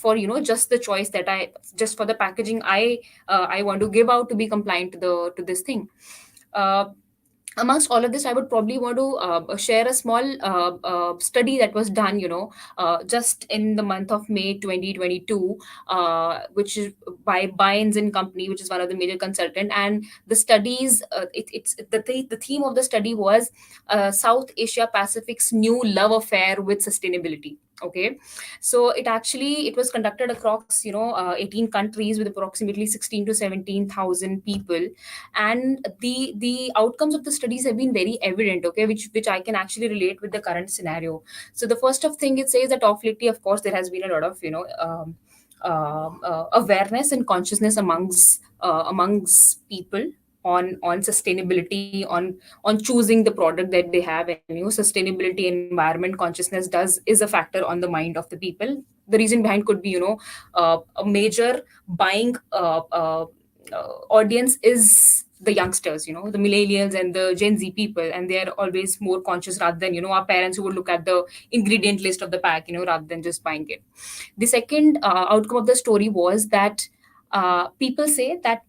just the choice that just for the packaging I want to give out to be compliant to this thing? uh, Amongst all of this, I would probably want to share a small study that was done, just in the month of May 2022, which is by Bynes and Company, which is one of the major consultant. And the studies, the theme of the study was South Asia Pacific's new love affair with sustainability. Okay, so it was conducted across 18 countries with approximately 16 to 17,000 people. And the outcomes of the studies have been very evident, okay, which I can actually relate with the current scenario. So the first of thing, it says that of lately, of course, there has been a lot of awareness and consciousness amongst people on sustainability, on choosing the product that they have. And sustainability, environment consciousness does is a factor on the mind of the people. The reason behind could be a major buying audience is the youngsters, the millennials and the Gen Z people, and they are always more conscious rather than our parents, who would look at the ingredient list of the pack, rather than just buying it. The second outcome of the story was that people say that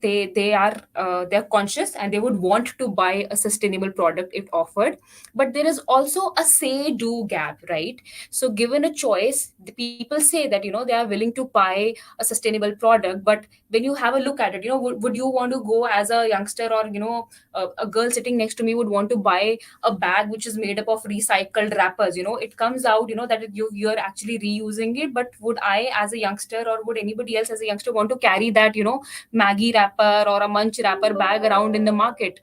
they're conscious and they would want to buy a sustainable product if offered. But there is also a say do gap, right? So given a choice, the people say that they are willing to buy a sustainable product, but when you have a look at it, would you want to go as a youngster, or a girl sitting next to me would want to buy a bag which is made up of recycled wrappers? It comes out that you're actually reusing it, but would I as a youngster, or would anybody else as a youngster, want to carry that Maggie wrapper or a Munch wrapper bag around in the market?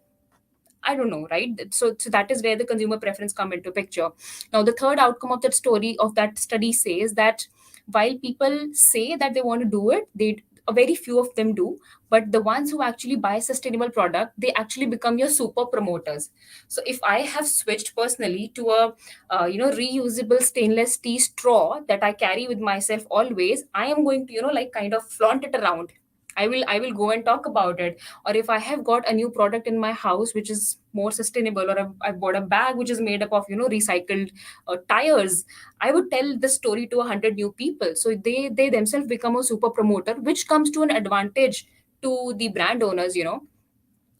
I don't know, right? So that is where the consumer preference come into picture. Now, the third outcome of that story, of that study, says that while people say that they want to do it, they a very few of them do, but the ones who actually buy sustainable product, they actually become your super promoters. So if I have switched personally to a reusable stainless steel straw that I carry with myself always, I am going to like kind of flaunt it around. I will go and talk about it. Or if I have got a new product in my house which is more sustainable, or I've bought a bag which is made up of recycled tires, I would tell the story to 100 new people. So they themselves become a super promoter, which comes to an advantage to the brand owners,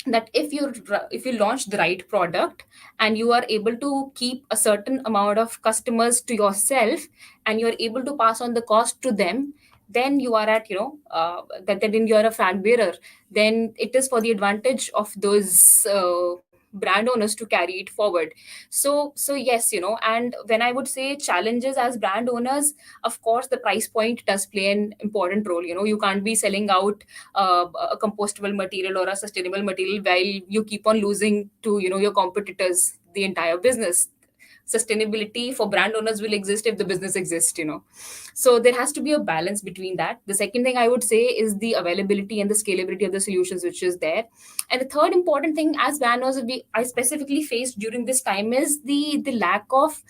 that if you launch the right product and you are able to keep a certain amount of customers to yourself, and you're able to pass on the cost to them, then you are at that then you're a flag bearer. Then it is for the advantage of those brand owners to carry it forward. So yes, and when I would say challenges as brand owners, of course the price point does play an important role. You can't be selling out a compostable material or a sustainable material while you keep on losing to your competitors the entire business. Sustainability for brand owners will exist if the business exists. So there has to be a balance between that. The second thing I would say is the availability and the scalability of the solutions which is there. And the third important thing as brand owners I specifically faced during this time is the lack of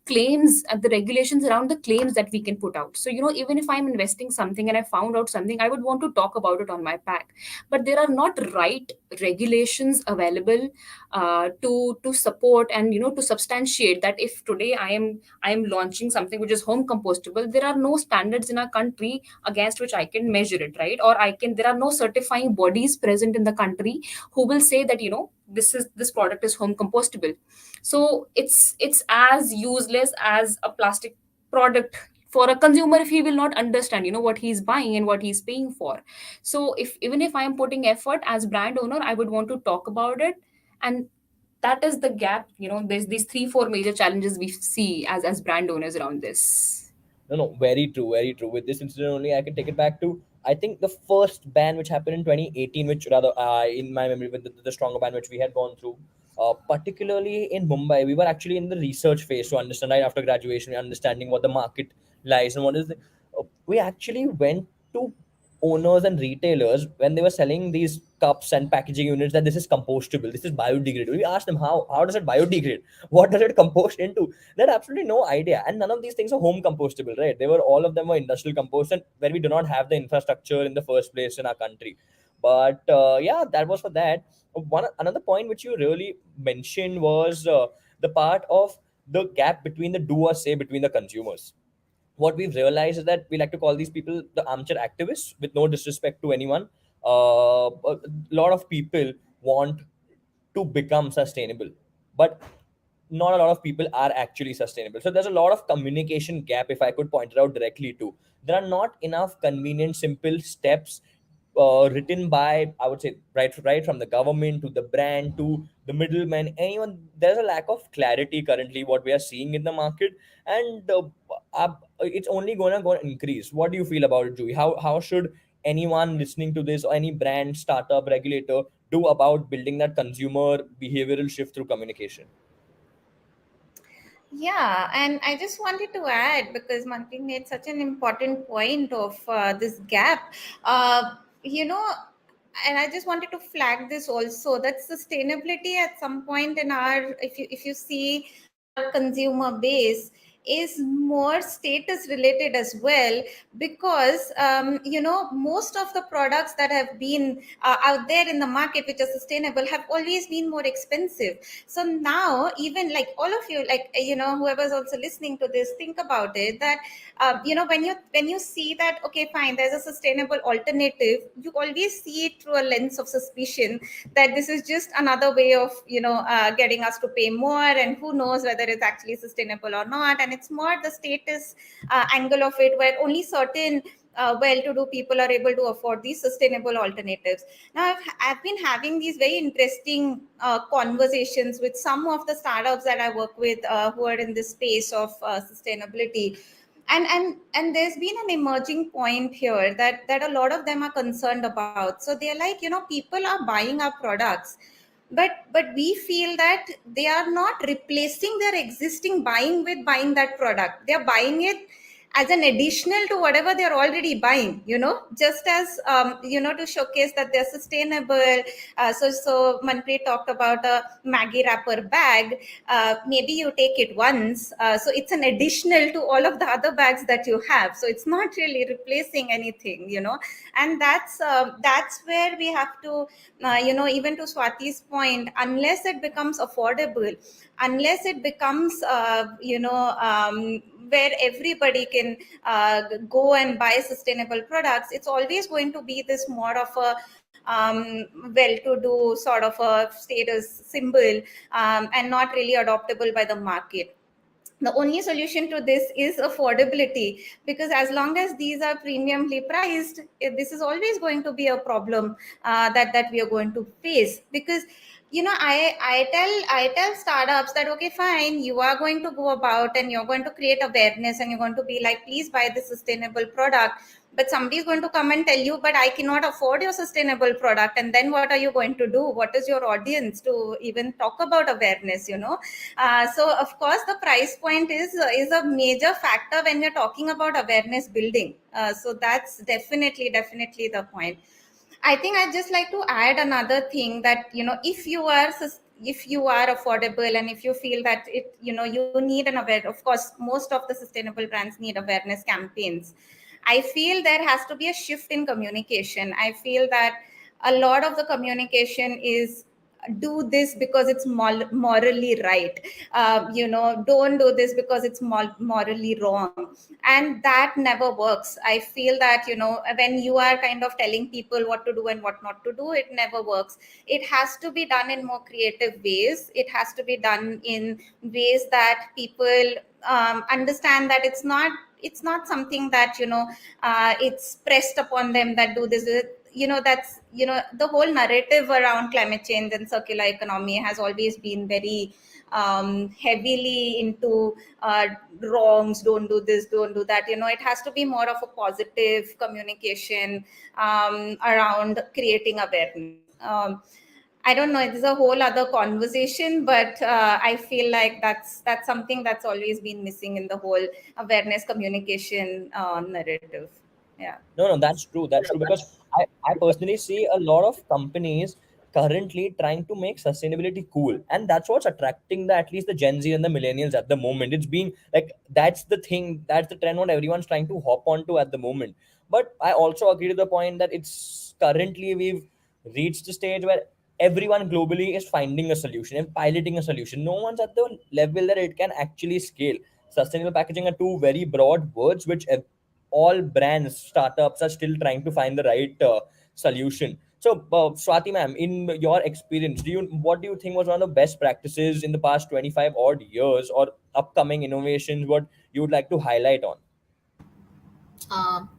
claims and the regulations around the claims that we can put out. So even if I'm investing something and I found out something, I would want to talk about it on my pack, but there are not right regulations available to support and to substantiate that if today I am launching something which is home compostable, there are no standards in our country against which I can measure it, right? Or there are no certifying bodies present in the country who will say that this product is home compostable. So it's as useless as a plastic product for a consumer if he will not understand what he's buying and what he's paying for. So if even if I am putting effort as brand owner, I would want to talk about it. And that is the gap. There's these 3 4 major challenges we see as brand owners around this. No, no, very true, very true. With this incident only, I can take it back to, I think, the first ban which happened in 2018, which rather, in my memory, with the stronger ban which we had gone through, particularly in Mumbai, we were actually in the research phase to understand, right after graduation, understanding what the market lies and what is the, we actually went to owners and retailers when they were selling these cups and packaging units that this is compostable, this is biodegradable. We asked them how does it biodegrade, what does it compost into. They had absolutely no idea, and none of these things are home compostable, right? They were all of them were industrial compost, and where we do not have the infrastructure in the first place in our country. But yeah, that was for that. One another point which you really mentioned was the part of the gap between the do or say between the consumers. What we've realized is that we like to call these people the armchair activists, with no disrespect to anyone. A lot of people want to become sustainable, but not a lot of people are actually sustainable. So there's a lot of communication gap, if I could point it out directly to. There are not enough convenient, simple steps written by, I would say, right from the government to the brand to the middleman, anyone. There's a lack of clarity currently what we are seeing in the market, and it's only go increase. What do you feel about it, Julie? How should anyone listening to this, or any brand, startup, regulator, do about building that consumer behavioral shift through communication? Yeah, and I just wanted to add, because Manpreet made such an important point of this gap. You know, and I just wanted to flag this also, that sustainability at some point in our, if you see our consumer base, is more status related as well, because most of the products that have been out there in the market which are sustainable have always been more expensive. So now, even like all of you, like whoever's also listening to this, think about it, that when you see that, okay, fine, there's a sustainable alternative, you always see it through a lens of suspicion, that this is just another way of getting us to pay more, and who knows whether it's actually sustainable or not. And it's more the status angle of it, where only certain well-to-do people are able to afford these sustainable alternatives. Now, I've been having these very interesting conversations with some of the startups that I work with, who are in this space of sustainability. And there's been an emerging point here that a lot of them are concerned about. So they're like, people are buying our products, but we feel that they are not replacing their existing buying with buying that product. They're buying it as an additional to whatever they're already buying, just as to showcase that they're sustainable. So Manpreet talked about a Maggie wrapper bag. Maybe you take it once, so it's an additional to all of the other bags that you have, so it's not really replacing anything, and that's where we have to, even to Swati's point, unless it becomes affordable, unless it becomes where everybody can go and buy sustainable products, it's always going to be this more of a well-to-do sort of a status symbol, and not really adoptable by the market. The only solution to this is affordability, because as long as these are premiumly priced, this is always going to be a problem that we are going to face. Because I tell startups that, okay, fine, you are going to go about and you're going to create awareness, and you're going to be like, please buy this sustainable product, but somebody is going to come and tell you, but I cannot afford your sustainable product. And then what are you going to do? What is your audience to even talk about awareness? So of course the price point is a major factor when we're talking about awareness building. So that's definitely the point. I think I'd just like to add another thing, that if you are affordable, and if you feel that you need an aware, of course most of the sustainable brands need awareness campaigns. I feel there has to be a shift in communication. I feel that a lot of the communication is, do this because it's morally right. Don't do this because it's morally wrong. And that never works. I feel that, when you are kind of telling people what to do and what not to do, it never works. It has to be done in more creative ways. It has to be done in ways that people understand that it's not something that it's pressed upon them, that do this. That's the whole narrative around climate change and circular economy has always been very heavily into wrongs, don't do this, don't do that. It has to be more of a positive communication around creating awareness. I don't know, it's a whole other conversation, but I feel like that's something that's always been missing in the whole awareness communication narrative. Yeah. No, no, that's true. That's true because I personally see a lot of companies currently trying to make sustainability cool, and that's what's attracting the at least the Gen Z and the millennials at the moment. It's being like that's the thing, that's the trend what everyone's trying to hop onto at the moment. But I also agree to the point that it's currently we've reached the stage where everyone globally is finding a solution and piloting a solution. No one's at the level that it can actually scale. Sustainable packaging are two very broad words which all brands, startups are still trying to find the right solution. So, Swati ma'am, in your experience, what do you think was one of the best practices in the past 25 odd years or upcoming innovations? What you would like to highlight on?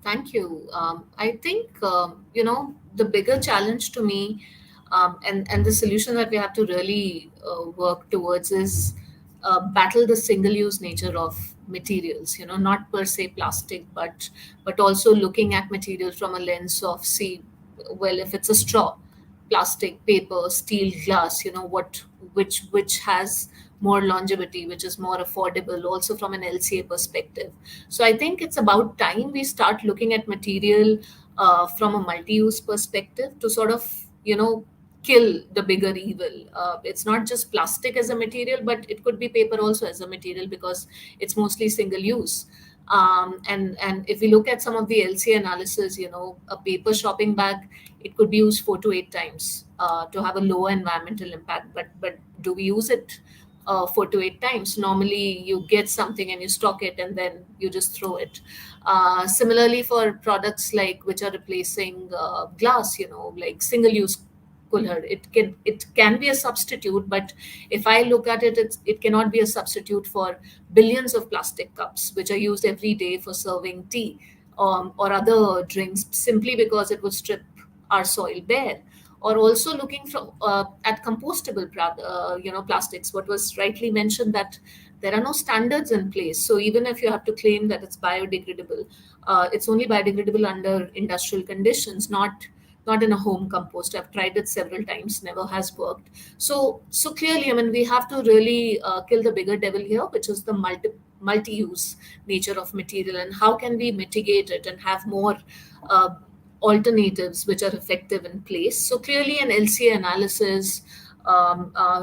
Thank you. I think the bigger challenge to me, and the solution that we have to really work towards is battle the single-use nature of materials. Not per se plastic, but also looking at materials from a lens of, see, well, if it's a straw, plastic, paper, steel, glass, which has more longevity, which is more affordable, also from an LCA perspective. So I think it's about time we start looking at material from a multi-use perspective to sort of, kill the bigger evil. It's not just plastic as a material, but it could be paper also as a material because it's mostly single use. And if we look at some of the LCA analysis, a paper shopping bag, it could be used 4 to 8 times to have a lower environmental impact. But do we use it 4 to 8 times? Normally, you get something and you stock it and then you just throw it. Similarly, for products like which are replacing glass, like single use cooler, it can be a substitute, but if I look at it, it cannot be a substitute for billions of plastic cups which are used every day for serving tea, or other drinks, simply because it would strip our soil bare. Or also looking from at compostable plastics, what was rightly mentioned, that there are no standards in place. So even if you have to claim that it's biodegradable, it's only biodegradable under industrial conditions, not in a home compost. I've tried it several times, never has worked. So clearly, I mean, we have to really kill the bigger devil here, which is the multi-use nature of material, and how can we mitigate it and have more uh, alternatives which are effective in place. So clearly, an LCA analysis,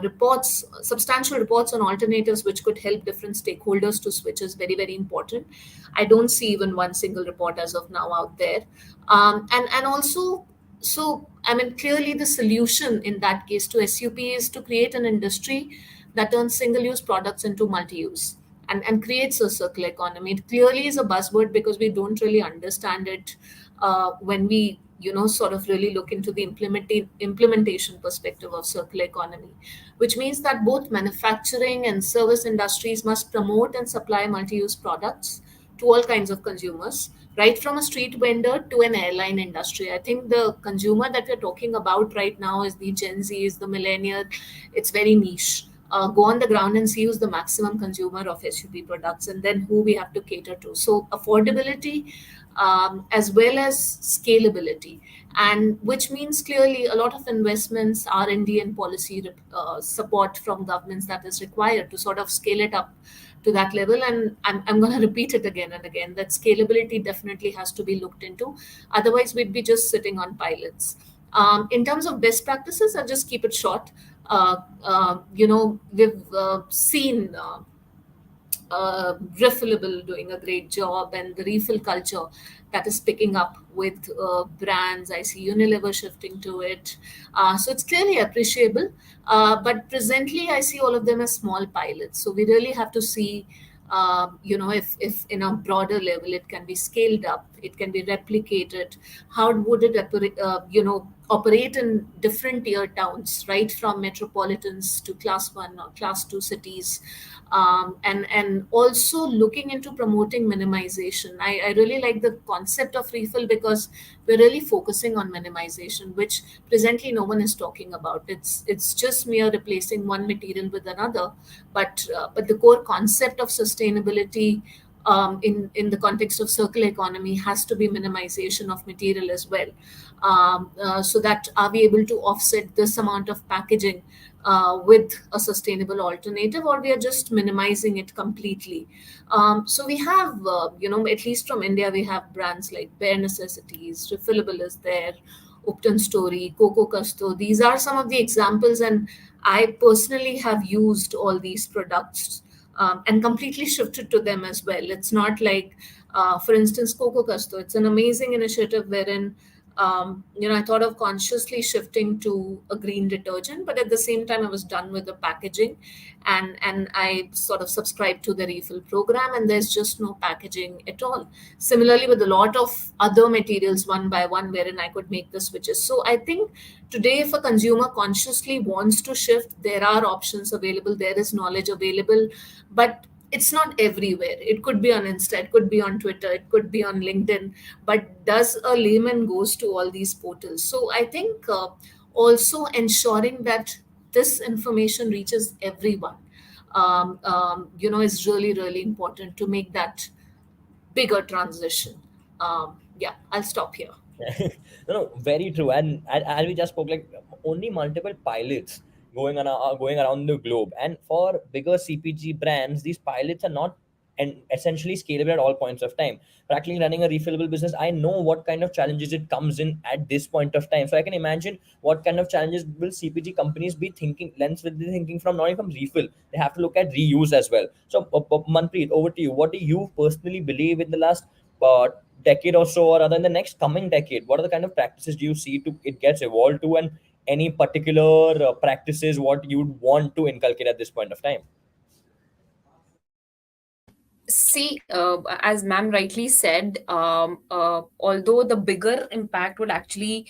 reports, substantial reports on alternatives which could help different stakeholders to switch is very, very important. I don't see even one single report as of now out there. And also, so I mean, clearly the solution in that case to SUP is to create an industry that turns single-use products into multi-use, and creates a circular economy. It clearly is a buzzword because we don't really understand it when we sort of really look into the implementation perspective of circular economy, which means that both manufacturing and service industries must promote and supply multi-use products to all kinds of consumers, right from a street vendor to an airline industry. I think the consumer that we're talking about right now is the Gen Z, is the millennial. It's very niche. Go on the ground and see who's the maximum consumer of SUP products, and then who we have to cater to. So affordability, as well as scalability, and which means clearly a lot of investments, R&D, and policy support from governments that is required to sort of scale it up to that level. And I'm going to repeat it again and again, that scalability definitely has to be looked into. Otherwise, we'd be just sitting on pilots. In terms of best practices, I'll just keep it short. We've seen refillable doing a great job, and the refill culture that is picking up with brands. I see Unilever shifting to it. So it's clearly appreciable. But presently, I see all of them as small pilots. So we really have to see, if in a broader level it can be scaled up, it can be replicated. How would it operate in different tier towns, right from metropolitans to class 1 or class 2 cities. And also looking into promoting minimization. I really like the concept of refill because we're really focusing on minimization, which presently no one is talking about. It's just mere replacing one material with another, but the core concept of sustainability, in the context of circular economy, has to be minimization of material as well. So that are we able to offset this amount of packaging with a sustainable alternative, or we are just minimizing it completely. So we have, at least from India, we have brands like Bare Necessities, Refillable is there, Upton Story, Coco Custo. These are some of the examples, and I personally have used all these products and completely shifted to them as well. It's not like, for instance, Coco Custo. It's an amazing initiative wherein I thought of consciously shifting to a green detergent, but at the same time, I was done with the packaging, and I sort of subscribed to the refill program, and there's just no packaging at all. Similarly, with a lot of other materials, one by one, wherein I could make the switches. So I think today, if a consumer consciously wants to shift, there are options available, there is knowledge available, but it's not everywhere. It could be on Insta, it could be on Twitter, it could be on LinkedIn, but does a layman goes to all these portals? So I think also ensuring that this information reaches everyone, is really, really important to make that bigger transition. Yeah, I'll stop here. No, no, very true. And as we just spoke, like only multiple pilots going around the globe. And for bigger CPG brands, these pilots are not and essentially scalable at all points of time. Practically running a refillable business, I know what kind of challenges it comes in at this point of time. So I can imagine what kind of challenges will CPG companies be thinking, lens will be thinking from, not even from refill. They have to look at reuse as well. So Manpreet, over to you. What do you personally believe in the last uh, decade or so, or rather in the next coming decade? What are the kind of practices do you see to it gets evolved to, and any particular practices what you'd want to inculcate at this point of time? See, as ma'am rightly said, although the bigger impact would actually,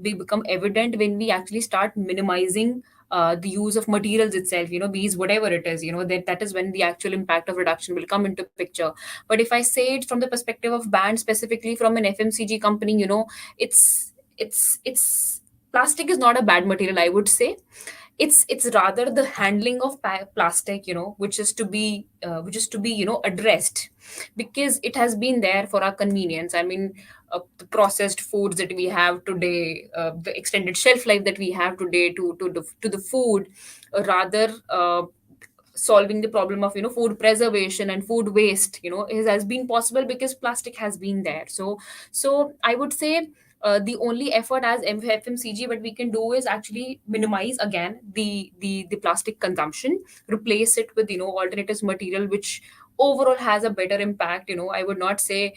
become evident when we actually start minimizing the use of materials itself, bees, whatever it is, that is when the actual impact of reduction will come into picture. But if I say it from the perspective of band, specifically from an FMCG company, it's plastic is not a bad material, I would say. It's rather the handling of plastic, which is to be addressed, because it has been there for our convenience. I mean, the processed foods that we have today, the extended shelf life that we have today to the food, rather solving the problem of food preservation and food waste, has been possible because plastic has been there. So I would say, the only effort as FMCG what we can do is actually minimize again the plastic consumption, replace it with alternatives material which overall has a better impact. I would not say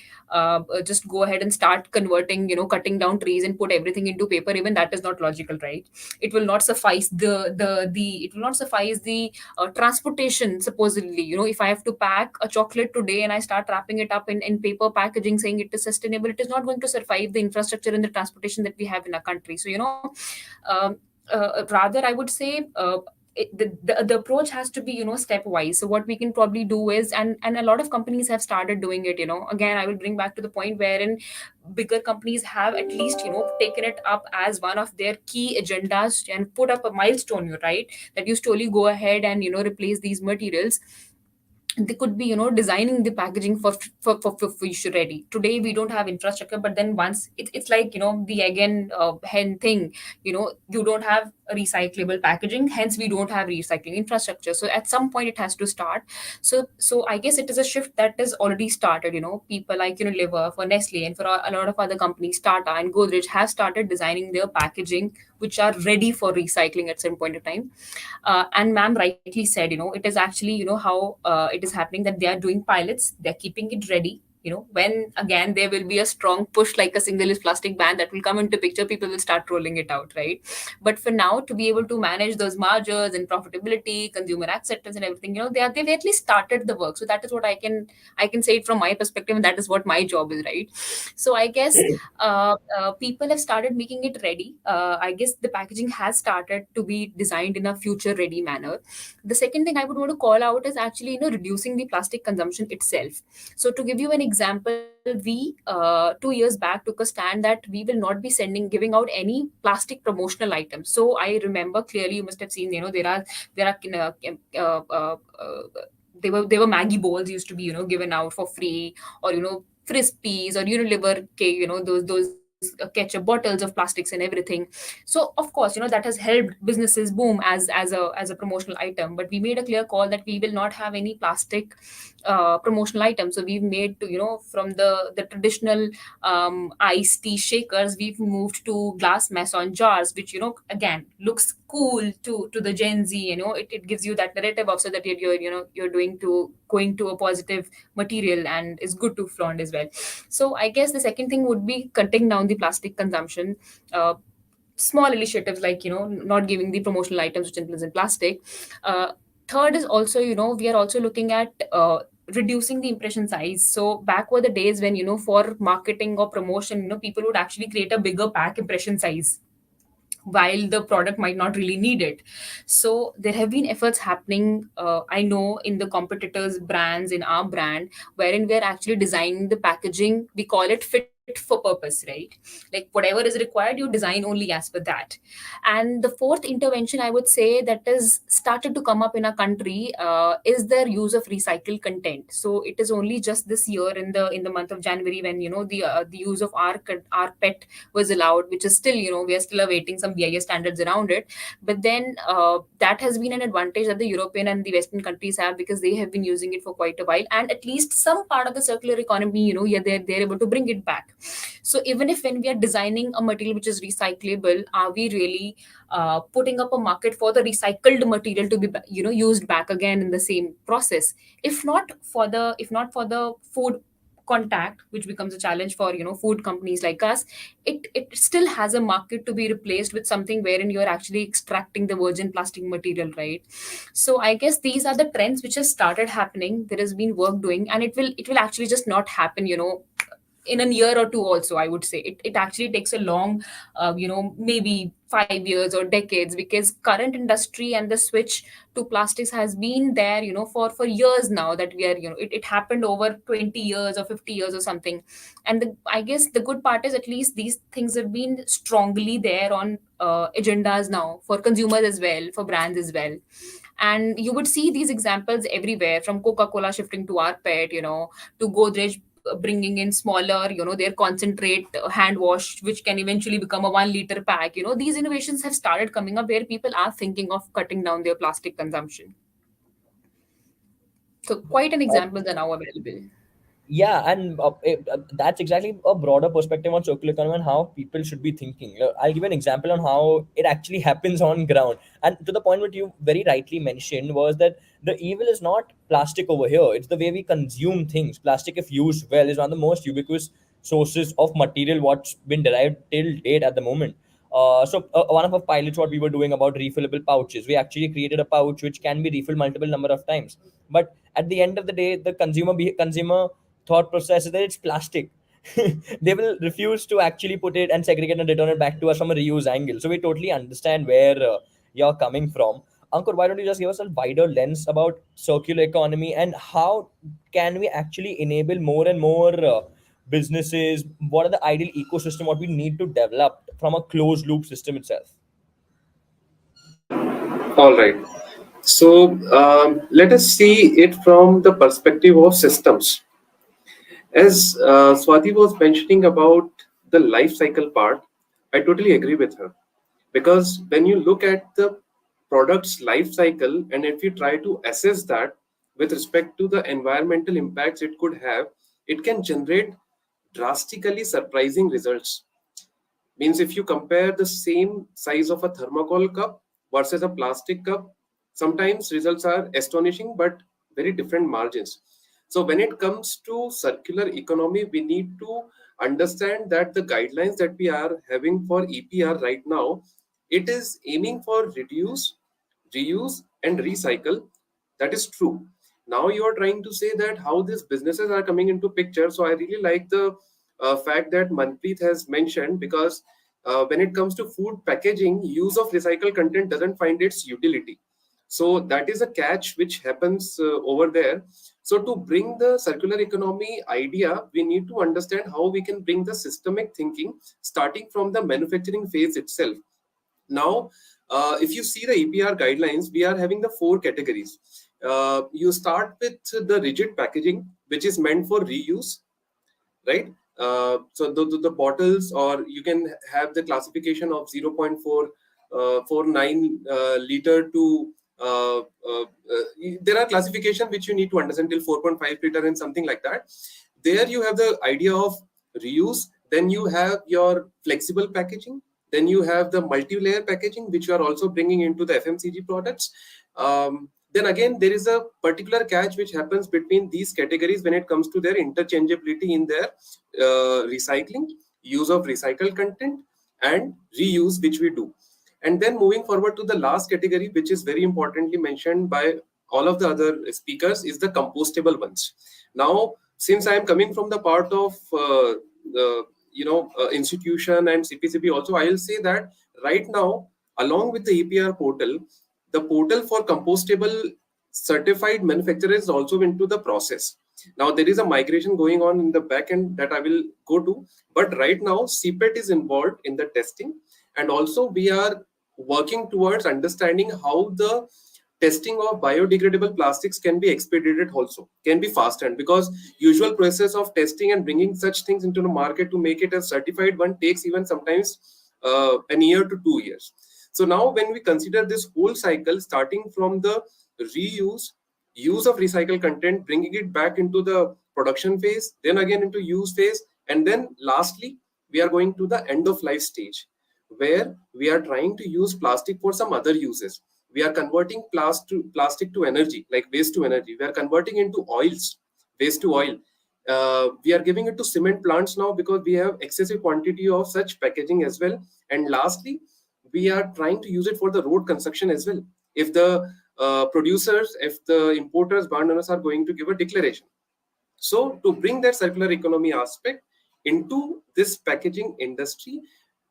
just go ahead and start converting, cutting down trees and put everything into paper. Even that is not logical, right? It will not suffice the it will not suffice the transportation. Supposedly, if I have to pack a chocolate today and I start wrapping it up in paper packaging saying it is sustainable, it is not going to survive the infrastructure and the transportation that we have in our country. So um, rather I would say, the approach has to be stepwise. So what we can probably do is, and a lot of companies have started doing it. Again, I will bring back to the point wherein bigger companies have at least taken it up as one of their key agendas and put up a milestone, right, that you slowly go ahead and replace these materials. They could be designing the packaging for future ready. Today we don't have infrastructure, but then once it's like the egg and hen thing. You don't have a recyclable packaging, hence we don't have recycling infrastructure. So at some point it has to start. So I guess it is a shift that is already started. People like Liver, for Nestle, and for a lot of other companies, Tata and Godrej, have started designing their packaging which are ready for recycling at some point of time. And ma'am rightly said, it is actually how it is happening, that they are doing pilots, they're keeping it ready. When again there will be a strong push like a single use plastic ban that will come into picture, people will start rolling it out, right? But for now, to be able to manage those margins and profitability, consumer acceptance and everything, they've at least started the work. So that is what I can say it from my perspective, and that is what my job is, right? So I guess people have started making it ready. I guess the packaging has started to be designed in a future ready manner. The second thing I would want to call out is actually reducing the plastic consumption itself. So to give you an example, we 2 years back took a stand that we will not be giving out any plastic promotional items. So I remember clearly, you must have seen, there are they were Maggie bowls used to be given out for free, or Frispies or Unilever cake, those ketchup bottles of plastics and everything. So of course, that has helped businesses boom as a promotional item. But we made a clear call that we will not have any plastic promotional items. So we've made to from the traditional iced tea shakers, we've moved to glass mason jars, which again looks cool to the Gen Z. It gives you that narrative of, so that you're going to a positive material and is good to flaunt as well. So I guess the second thing would be cutting down the plastic consumption. Small initiatives like not giving the promotional items which includes in plastic. Third is also, we are also looking at reducing the impression size. So back were the days when for marketing or promotion, people would actually create a bigger pack impression size, while the product might not really need it. So there have been efforts happening, I know, in the competitors brands, in our brand, wherein we're actually designing the packaging. We call it fit fit for purpose, right? Like whatever is required, you design only as per that. And the fourth intervention I would say that is started to come up in our country is their use of recycled content. So it is only just this year in the month of January when the use of rPET was allowed, which is still, we are still awaiting some BIS standards around it. But then that has been an advantage that the European and the Western countries have, because they have been using it for quite a while, and at least some part of the circular economy, yeah, they're able to bring it back. So even if when we are designing a material which is recyclable, are we really putting up a market for the recycled material to be used back again in the same process? If not for the food contact, which becomes a challenge for food companies like us, it still has a market to be replaced with something wherein you're actually extracting the virgin plastic material, right? So I guess these are the trends which have started happening. There has been work doing, and it will actually just not happen, in a year or two. Also, I would say it actually takes a long, maybe 5 years or decades, because current industry and the switch to plastics has been there, for years now, that we are, it happened over 20 years or 50 years or something. And I guess the good part is at least these things have been strongly there on agendas now for consumers as well, for brands as well. And you would see these examples everywhere, from Coca-Cola shifting to rPET, to Godrej bringing in smaller, their concentrate hand wash, which can eventually become a 1 liter pack. These innovations have started coming up where people are thinking of cutting down their plastic consumption. So quite an examples are now available. Yeah, and that's exactly a broader perspective on circular economy and how people should be thinking. I'll give you an example on how it actually happens on ground. And to the point what you very rightly mentioned was that the evil is not plastic over here, it's the way we consume things. Plastic, if used well, is one of the most ubiquitous sources of material what's been derived till date at the moment. One of our pilots, what we were doing about refillable pouches, we actually created a pouch which can be refilled multiple number of times. But at the end of the day, the consumer thought process is that it's plastic. They will refuse to actually put it and segregate and return it back to us from a reuse angle. So we totally understand where you're coming from. Ankur, why don't you just give us a wider lens about circular economy and how can we actually enable more and more businesses? What are the ideal ecosystem what we need to develop from a closed loop system itself? All right. So let us see it from the perspective of systems. As Swati was mentioning about the life cycle part, I totally agree with her. Because when you look at the product's life cycle, and if you try to assess that with respect to the environmental impacts it could have, it can generate drastically surprising results. Means if you compare the same size of a thermocol cup versus a plastic cup, sometimes results are astonishing but very different margins. So when it comes to circular economy, we need to understand that the guidelines that we are having for EPR right now, it is aiming for reduce, reuse and recycle. That is true. Now you are trying to say that how these businesses are coming into picture. So I really like the fact that Manpreet has mentioned, because when it comes to food packaging, use of recycled content doesn't find its utility. So that is a catch which happens over there. So to bring the circular economy idea, we need to understand how we can bring the systemic thinking starting from the manufacturing phase itself. Now, if you see the EPR guidelines, we are having the 4 categories. You start with the rigid packaging, which is meant for reuse, right? So the bottles, or you can have the classification of 0.449 liter to there are classification which you need to understand till 4.5 liter and something like that. There you have the idea of reuse. Then you have your flexible packaging. Then you have the multi-layer packaging, which you are also bringing into the FMCG products. Then again, there is a particular catch which happens between these categories when it comes to their interchangeability in their recycling, use of recycled content, and reuse, which we do. And then moving forward to the last category, which is very importantly mentioned by all of the other speakers, is the compostable ones. Now, since I am coming from the part of the institution and CPCB also, I will say that right now, along with the EPR portal, the portal for compostable certified manufacturers is also into the process. Now there is a migration going on in the back end that I will go to, but right now CPET is involved in the testing, and also we are working towards understanding how the testing of biodegradable plastics can be expedited, also can be fastened, because usual process of testing and bringing such things into the market to make it a certified one takes even sometimes an year to 2 years. So now when we consider this whole cycle, starting from the reuse, use of recycled content, bringing it back into the production phase, then again into use phase, and then lastly we are going to the end of life stage, where we are trying to use plastic for some other uses. We are converting plastic to energy, like waste to energy. We are converting into oils, waste to oil. We are giving it to cement plants now because we have excessive quantity of such packaging as well. And lastly, we are trying to use it for the road construction as well. If the producers, if the importers, brand owners are going to give a declaration. So to bring that circular economy aspect into this packaging industry,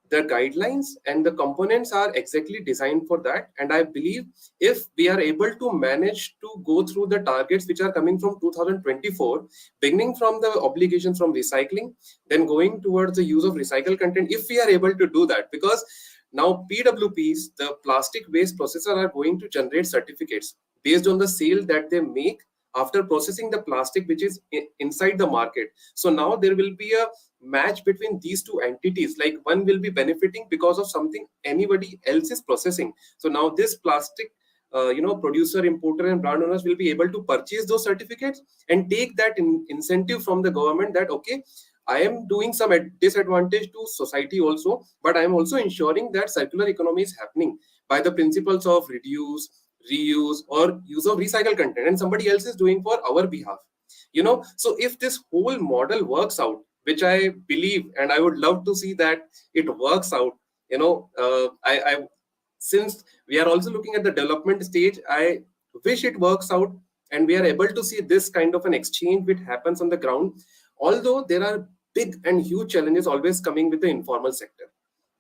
the guidelines and the components are exactly designed for that. And I believe if we are able to manage to go through the targets which are coming from 2024, beginning from the obligations from recycling, then going towards the use of recycled content, if we are able to do that, because now PWPs, the plastic waste processor, are going to generate certificates based on the sale that they make after processing the plastic which is inside the market. So now there will be a match between these two entities, like one will be benefiting because of something anybody else is processing. So now this plastic producer, importer and brand owners will be able to purchase those certificates and take that incentive from the government, that okay, I am doing some disadvantage to society also, but I am also ensuring that circular economy is happening by the principles of reduce, reuse or use of recycled content, and somebody else is doing for our behalf. So if this whole model works out, which I believe and I would love to see that it works out, I since we are also looking at the development stage, I wish it works out and we are able to see this kind of an exchange which happens on the ground. Although there are big and huge challenges always coming with the informal sector,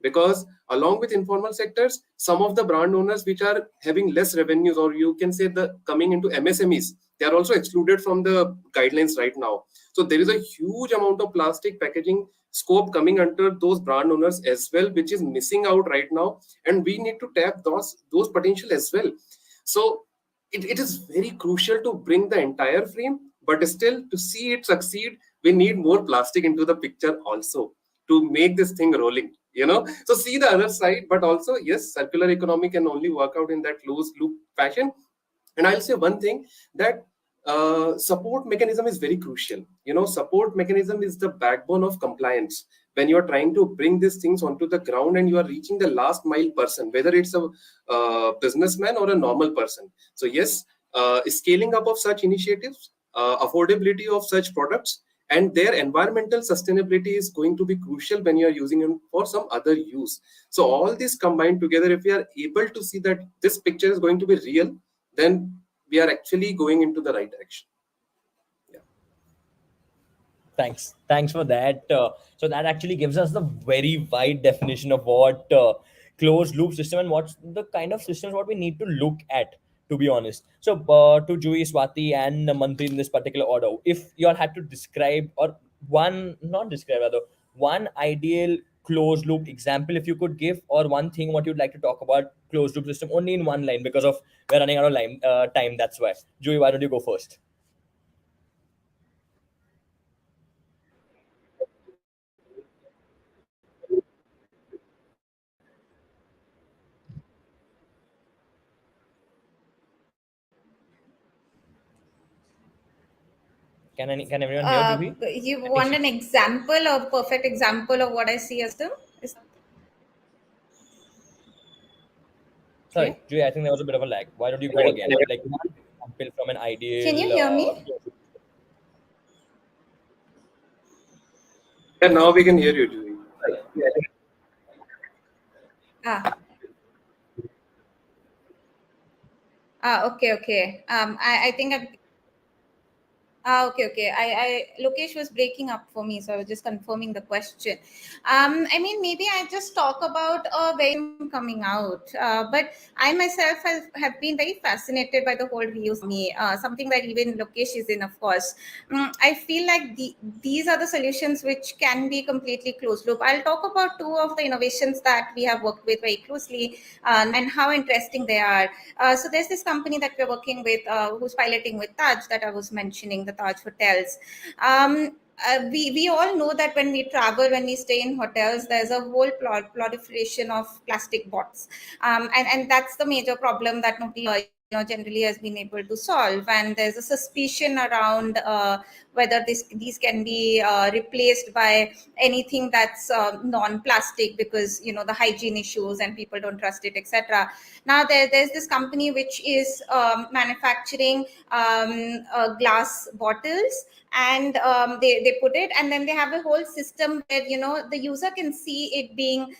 because along with informal sectors, some of the brand owners which are having less revenues, or you can say the coming into MSMEs, they are also excluded from the guidelines right now. So there is a huge amount of plastic packaging scope coming under those brand owners as well, which is missing out right now, and we need to tap those potential as well. So it is very crucial to bring the entire frame, but still to see it succeed, we need more plastic into the picture also to make this thing rolling. So see the other side, but also yes, circular economy can only work out in that closed loop fashion. And I'll say one thing, that support mechanism is very crucial. Support mechanism is the backbone of compliance. When you are trying to bring these things onto the ground and you are reaching the last mile person, whether it's a businessman or a normal person. So yes, scaling up of such initiatives, affordability of such products, and their environmental sustainability is going to be crucial when you are using them for some other use. So all this combined together, if we are able to see that this picture is going to be real, then we are actually going into the right direction. Yeah. Thanks for that. So that actually gives us the very wide definition of what closed loop system and what's the kind of systems what we need to look at, to be honest. So to Jui, Swati and Mantri in this particular order, if you all had to describe, or one not describe rather, one ideal closed loop example if you could give, or one thing what you'd like to talk about closed loop system only in one line, because of we're running out of time, that's why. Jui, why don't you go first? Can everyone hear Juhi? You I think want she. an example, a perfect example of what I see as them? Is Sorry, okay. Juhi, I think there was a bit of a lag. Why don't you go again? Like, example from an Can you ideal. hear me? And now we can hear you, Julie. Ah, okay, okay. I think I've Okay, okay. Lokesh was breaking up for me, so I was just confirming the question. I mean, maybe I just talk about coming out, but I myself have been very fascinated by the whole reuse me, something that even Lokesh is in, of course. I feel like these are the solutions which can be completely closed loop. I'll talk about two of the innovations that we have worked with very closely, and how interesting they are. So there's this company that we're working with, who's piloting with Taj, that I was mentioning, the Taj Hotels. We all know that when we travel, when we stay in hotels, there's a whole proliferation of plastic bottles, and that's the major problem that nobody generally has been able to solve. And there's a suspicion around whether these can be replaced by anything that's non-plastic, because the hygiene issues and people don't trust it, etc. Now there's this company which is manufacturing glass bottles, and they put it, and then they have a whole system where the user can see it being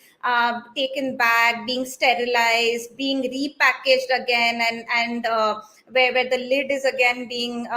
taken back, being sterilized, being repackaged again, and where the lid is again being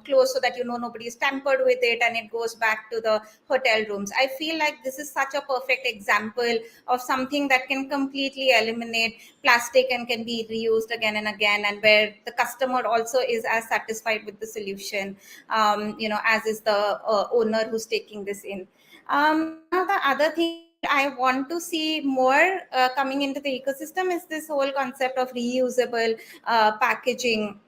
closed, so that nobody's tampered with it, and it goes back to the hotel rooms. I feel like this is such a perfect example of something that can completely eliminate plastic and can be reused again and again, and where the customer also is as satisfied with the solution, as is the owner who's taking this in. Now the other thing that I want to see more coming into the ecosystem is this whole concept of reusable packaging.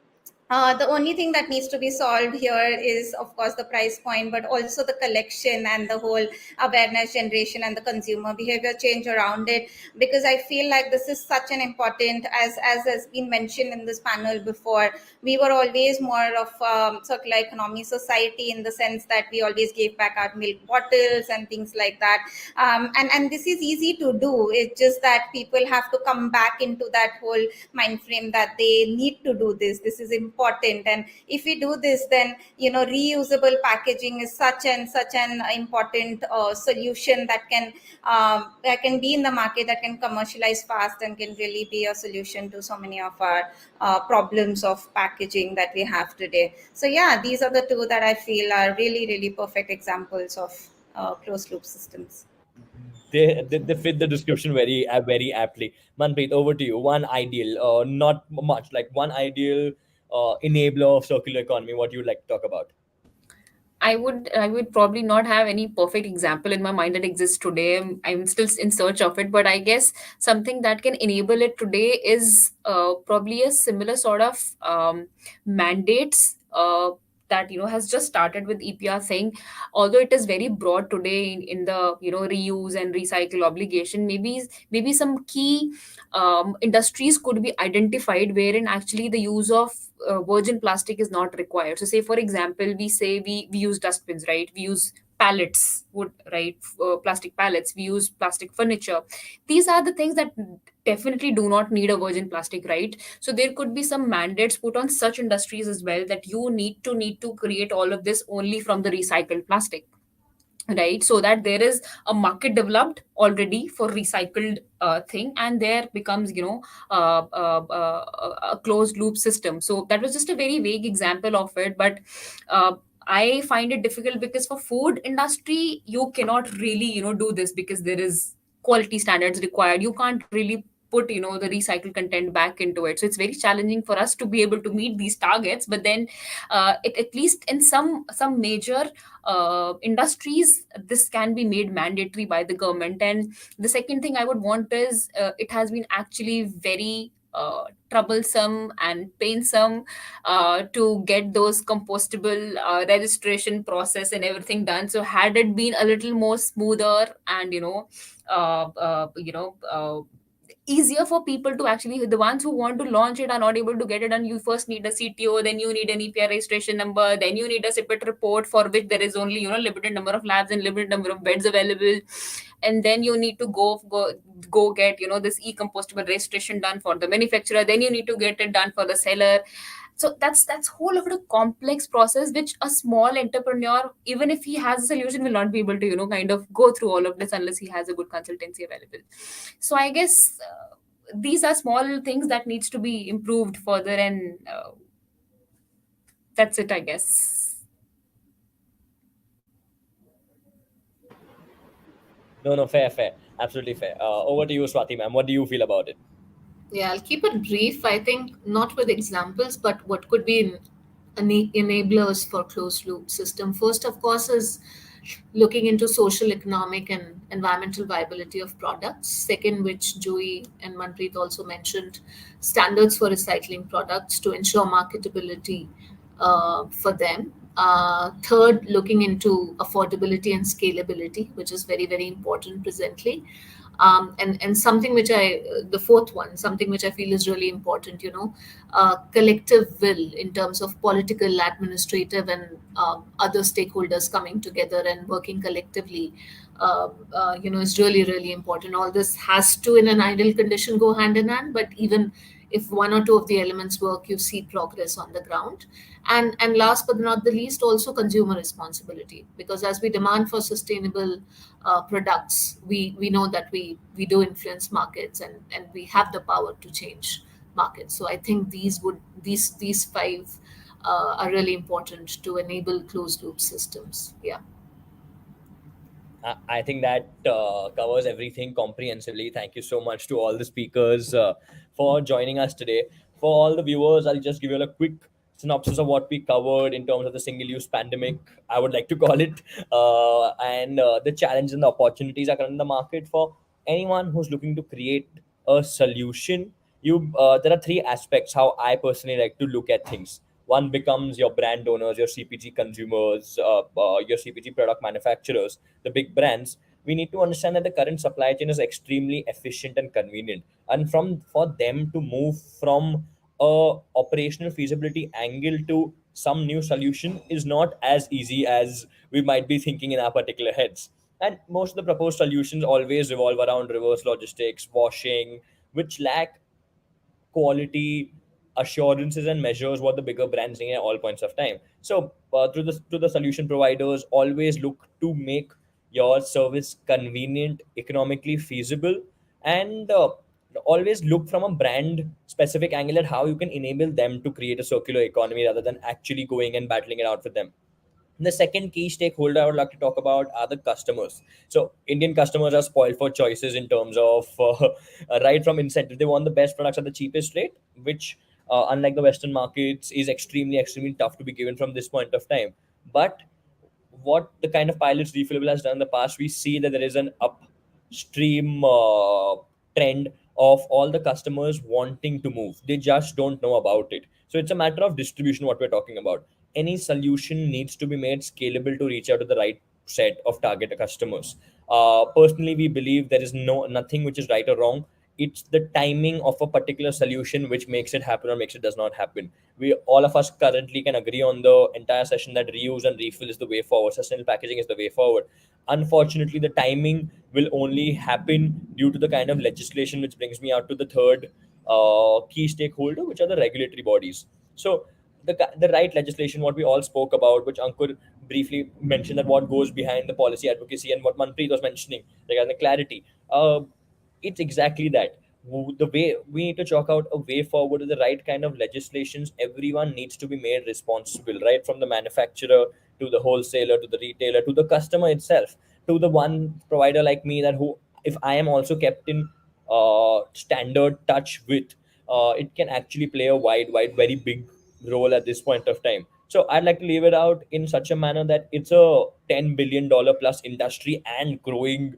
The only thing that needs to be solved here is, of course, the price point, but also the collection and the whole awareness generation and the consumer behavior change around it. Because I feel like this is such an important, as has been mentioned in this panel before, we were always more of circular economy society, in the sense that we always gave back our milk bottles and things like that. And this is easy to do. It's just that people have to come back into that whole mind frame that they need to do this. This is important, and if we do this, then reusable packaging is such an important solution that can be in the market, that can commercialize fast, and can really be a solution to so many of our problems of packaging that we have today. So yeah, these are the two that I feel are really, really perfect examples of closed loop systems. They fit the description very aptly. Manpreet, over to you. One ideal, not much, like one ideal enabler of circular economy. What you would like to talk about? I would probably not have any perfect example in my mind that exists today. I'm still in search of it, but I guess something that can enable it today is probably a similar sort of mandates that has just started with EPR saying, although it is very broad today in the reuse and recycle obligation, maybe some key industries could be identified wherein actually the use of virgin plastic is not required. So say for example, we say we use dustbins, right? We use pallets, wood, right? Plastic pallets, we use plastic furniture. These are the things that definitely do not need a virgin plastic, right? So there could be some mandates put on such industries as well, that you need to create all of this only from the recycled plastic, right? So that there is a market developed already for recycled thing, and there becomes a closed loop system. So that was just a very vague example of it, but uh, I find it difficult because for food industry you cannot really do this, because there is quality standards required. You can't really put the recycled content back into it, so it's very challenging for us to be able to meet these targets. But then at least in some major industries, this can be made mandatory by the government. And the second thing I would want is, it has been actually very troublesome and painsome to get those compostable registration process and everything done. So had it been a little more smoother and easier for people to actually, the ones who want to launch it are not able to get it done. You first need a CTO, then you need an EPR registration number, then you need a separate report for which there is only limited number of labs and limited number of beds available. And then you need to go get this e-compostable registration done for the manufacturer, then you need to get it done for the seller. So that's whole of a complex process, which a small entrepreneur, even if he has a solution, will not be able to kind of go through all of this unless he has a good consultancy available. So I guess these are small things that needs to be improved further, and that's it, I guess. No, no, fair, fair, absolutely fair. Over to you, Swati, ma'am. What do you feel about it? Yeah, I'll keep it brief. I think not with examples, but what could be enablers for closed loop system. First, of course, is looking into social, economic, and environmental viability of products. Second, which Joey and Manpreet also mentioned, standards for recycling products to ensure marketability for them. Third, looking into affordability and scalability, which is very, very important presently. And something which the fourth one, something which I feel is really important, collective will in terms of political, administrative, and other stakeholders coming together and working collectively, is really, really important. All this has to, in an ideal condition, go hand in hand, but even if one or two of the elements work, you see progress on the ground. And last but not the least, also consumer responsibility, because as we demand for sustainable products, we know that we do influence markets, and we have the power to change markets. So I think these five are really important to enable closed loop systems. Yeah. I think that covers everything comprehensively. Thank you so much to all the speakers for joining us today. For all the viewers, I'll just give you a quick synopsis of what we covered in terms of the single-use pandemic, I would like to call it, and the challenges and the opportunities are currently in the market for anyone who's looking to create a solution. There are three aspects how I personally like to look at things. One becomes your brand owners, your CPG consumers, your CPG product manufacturers, the big brands. We need to understand that the current supply chain is extremely efficient and convenient, and from for them to move from a operational feasibility angle to some new solution is not as easy as we might be thinking in our particular heads. And most of the proposed solutions always revolve around reverse logistics, washing, which lack quality assurances and measures what the bigger brands need at all points of time. So through the solution providers always look to make your service convenient, economically feasible, and always look from a brand specific angle at how you can enable them to create a circular economy rather than actually going and battling it out with them. The second key stakeholder I would like to talk about are the customers. So Indian customers are spoiled for choices in terms of right from incentive. They want the best products at the cheapest rate, which unlike the Western markets is extremely, extremely tough to be given from this point of time. But what the kind of pilots Refillable has done in the past, we see that there is an upstream trend of all the customers wanting to move. They just don't know about it. So it's a matter of distribution, what we're talking about. Any solution needs to be made scalable to reach out to the right set of target customers. Personally, we believe there is nothing which is right or wrong. It's the timing of a particular solution which makes it happen or makes it does not happen. We all of us currently can agree on the entire session that reuse and refill is the way forward. Sustainable packaging is the way forward. Unfortunately, the timing will only happen due to the kind of legislation, which brings me out to the third key stakeholder, which are the regulatory bodies. So the right legislation, what we all spoke about, which Ankur briefly mentioned, that what goes behind the policy advocacy, and what Manpreet was mentioning regarding the clarity. It's exactly that. The way we need to chalk out a way forward with the right kind of legislations, everyone needs to be made responsible, right from the manufacturer to the wholesaler to the retailer to the customer itself, to the one provider like me, that who, if I am also kept in standard touch with, it can actually play a wide, very big role at this point of time. So I'd like to leave it out in such a manner that it's a $10 billion plus industry and growing,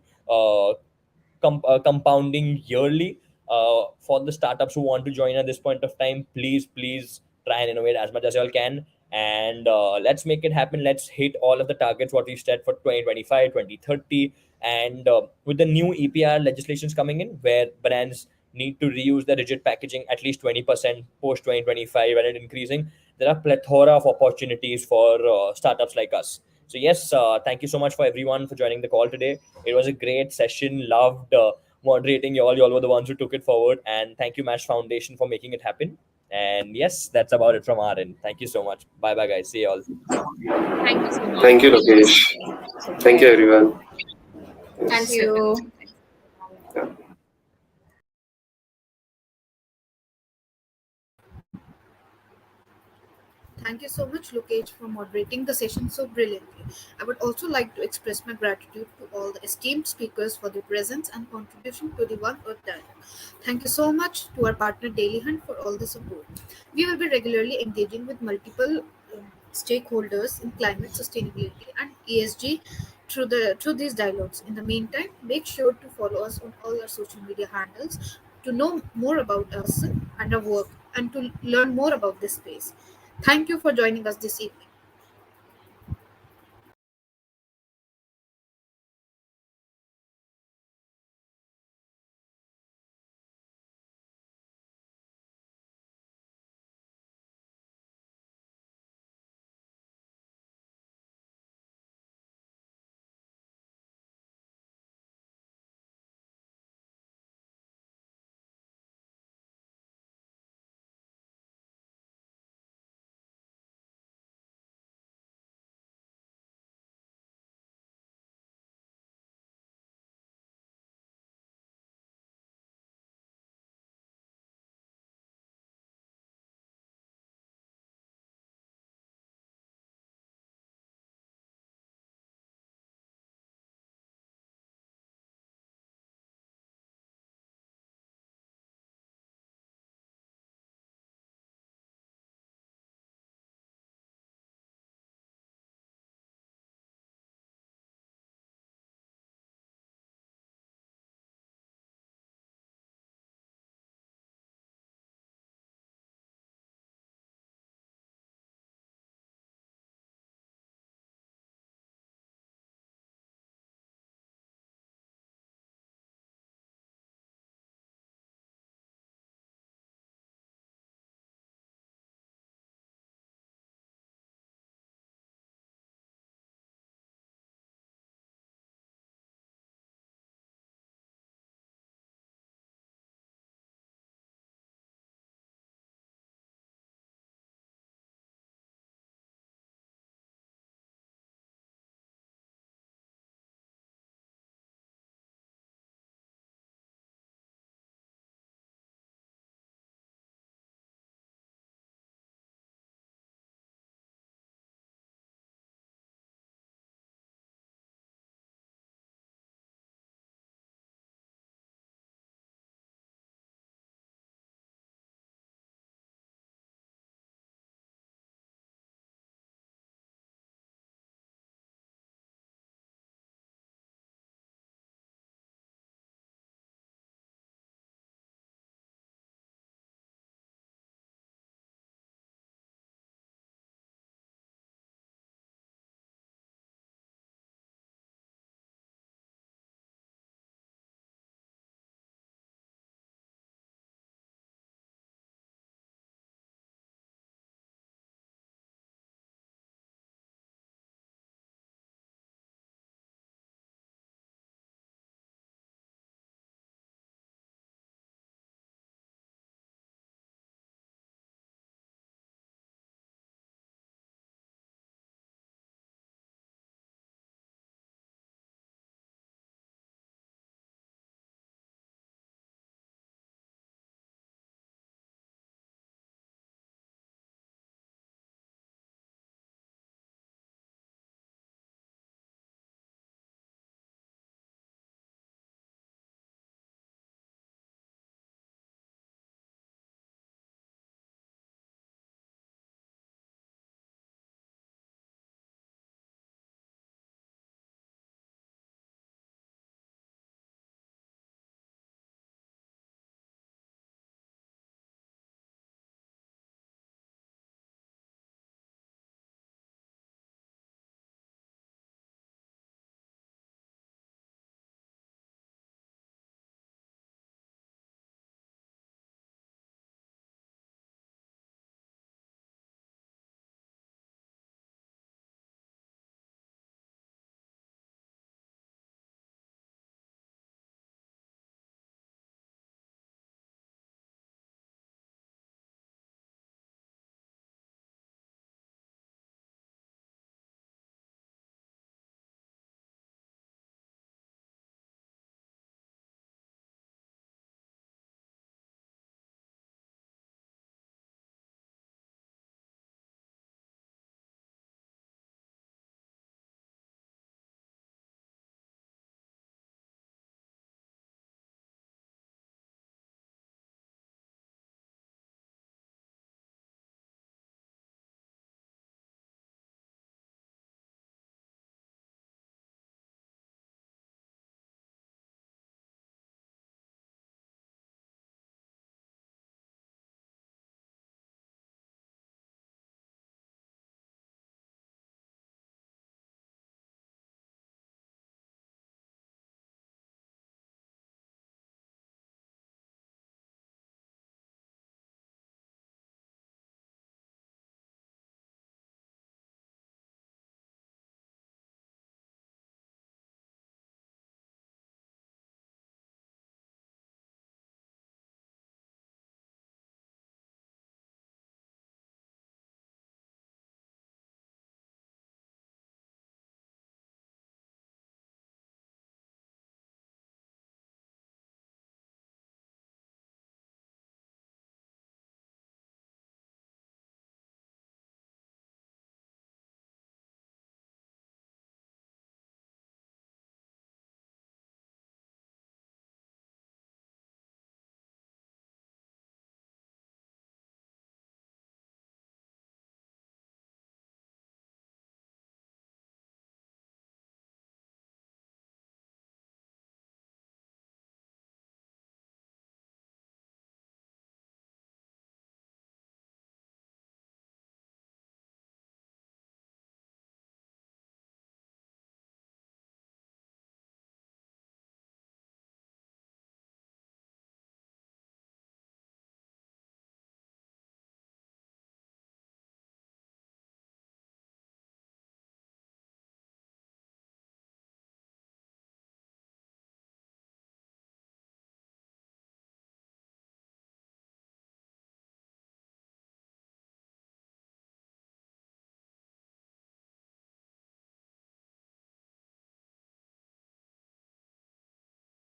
compounding yearly. For the startups who want to join at this point of time, please try and innovate as much as you all can, and let's make it happen. Let's hit all of the targets what we've set for 2025, 2030. And with the new EPR legislations coming in, where brands need to reuse the rigid packaging at least 20% post 2025 and it increasing, there are plethora of opportunities for startups like us. So yes, thank you so much for everyone for joining the call today. It was a great session. Loved moderating you all. You all were the ones who took it forward. And thank you, Mash Foundation, for making it happen. And yes, that's about it from our end. Thank you so much. Bye bye, guys. See you all. Thank you so much. Thank you, Lokesh. Take Thank you, care. everyone. Thank Yes. Thanks, everyone. you. Yeah. Thank you so much, Lokesh, for moderating the session so brilliantly. I would also like to express my gratitude to all the esteemed speakers for their presence and contribution to the One Earth dialogue. Thank you so much to our partner Daily Hunt for all the support. We will be regularly engaging with multiple stakeholders in climate sustainability and ESG through these dialogues. In the meantime, make sure to follow us on all our social media handles to know more about us and our work and to learn more about this space. Thank you for joining us this evening.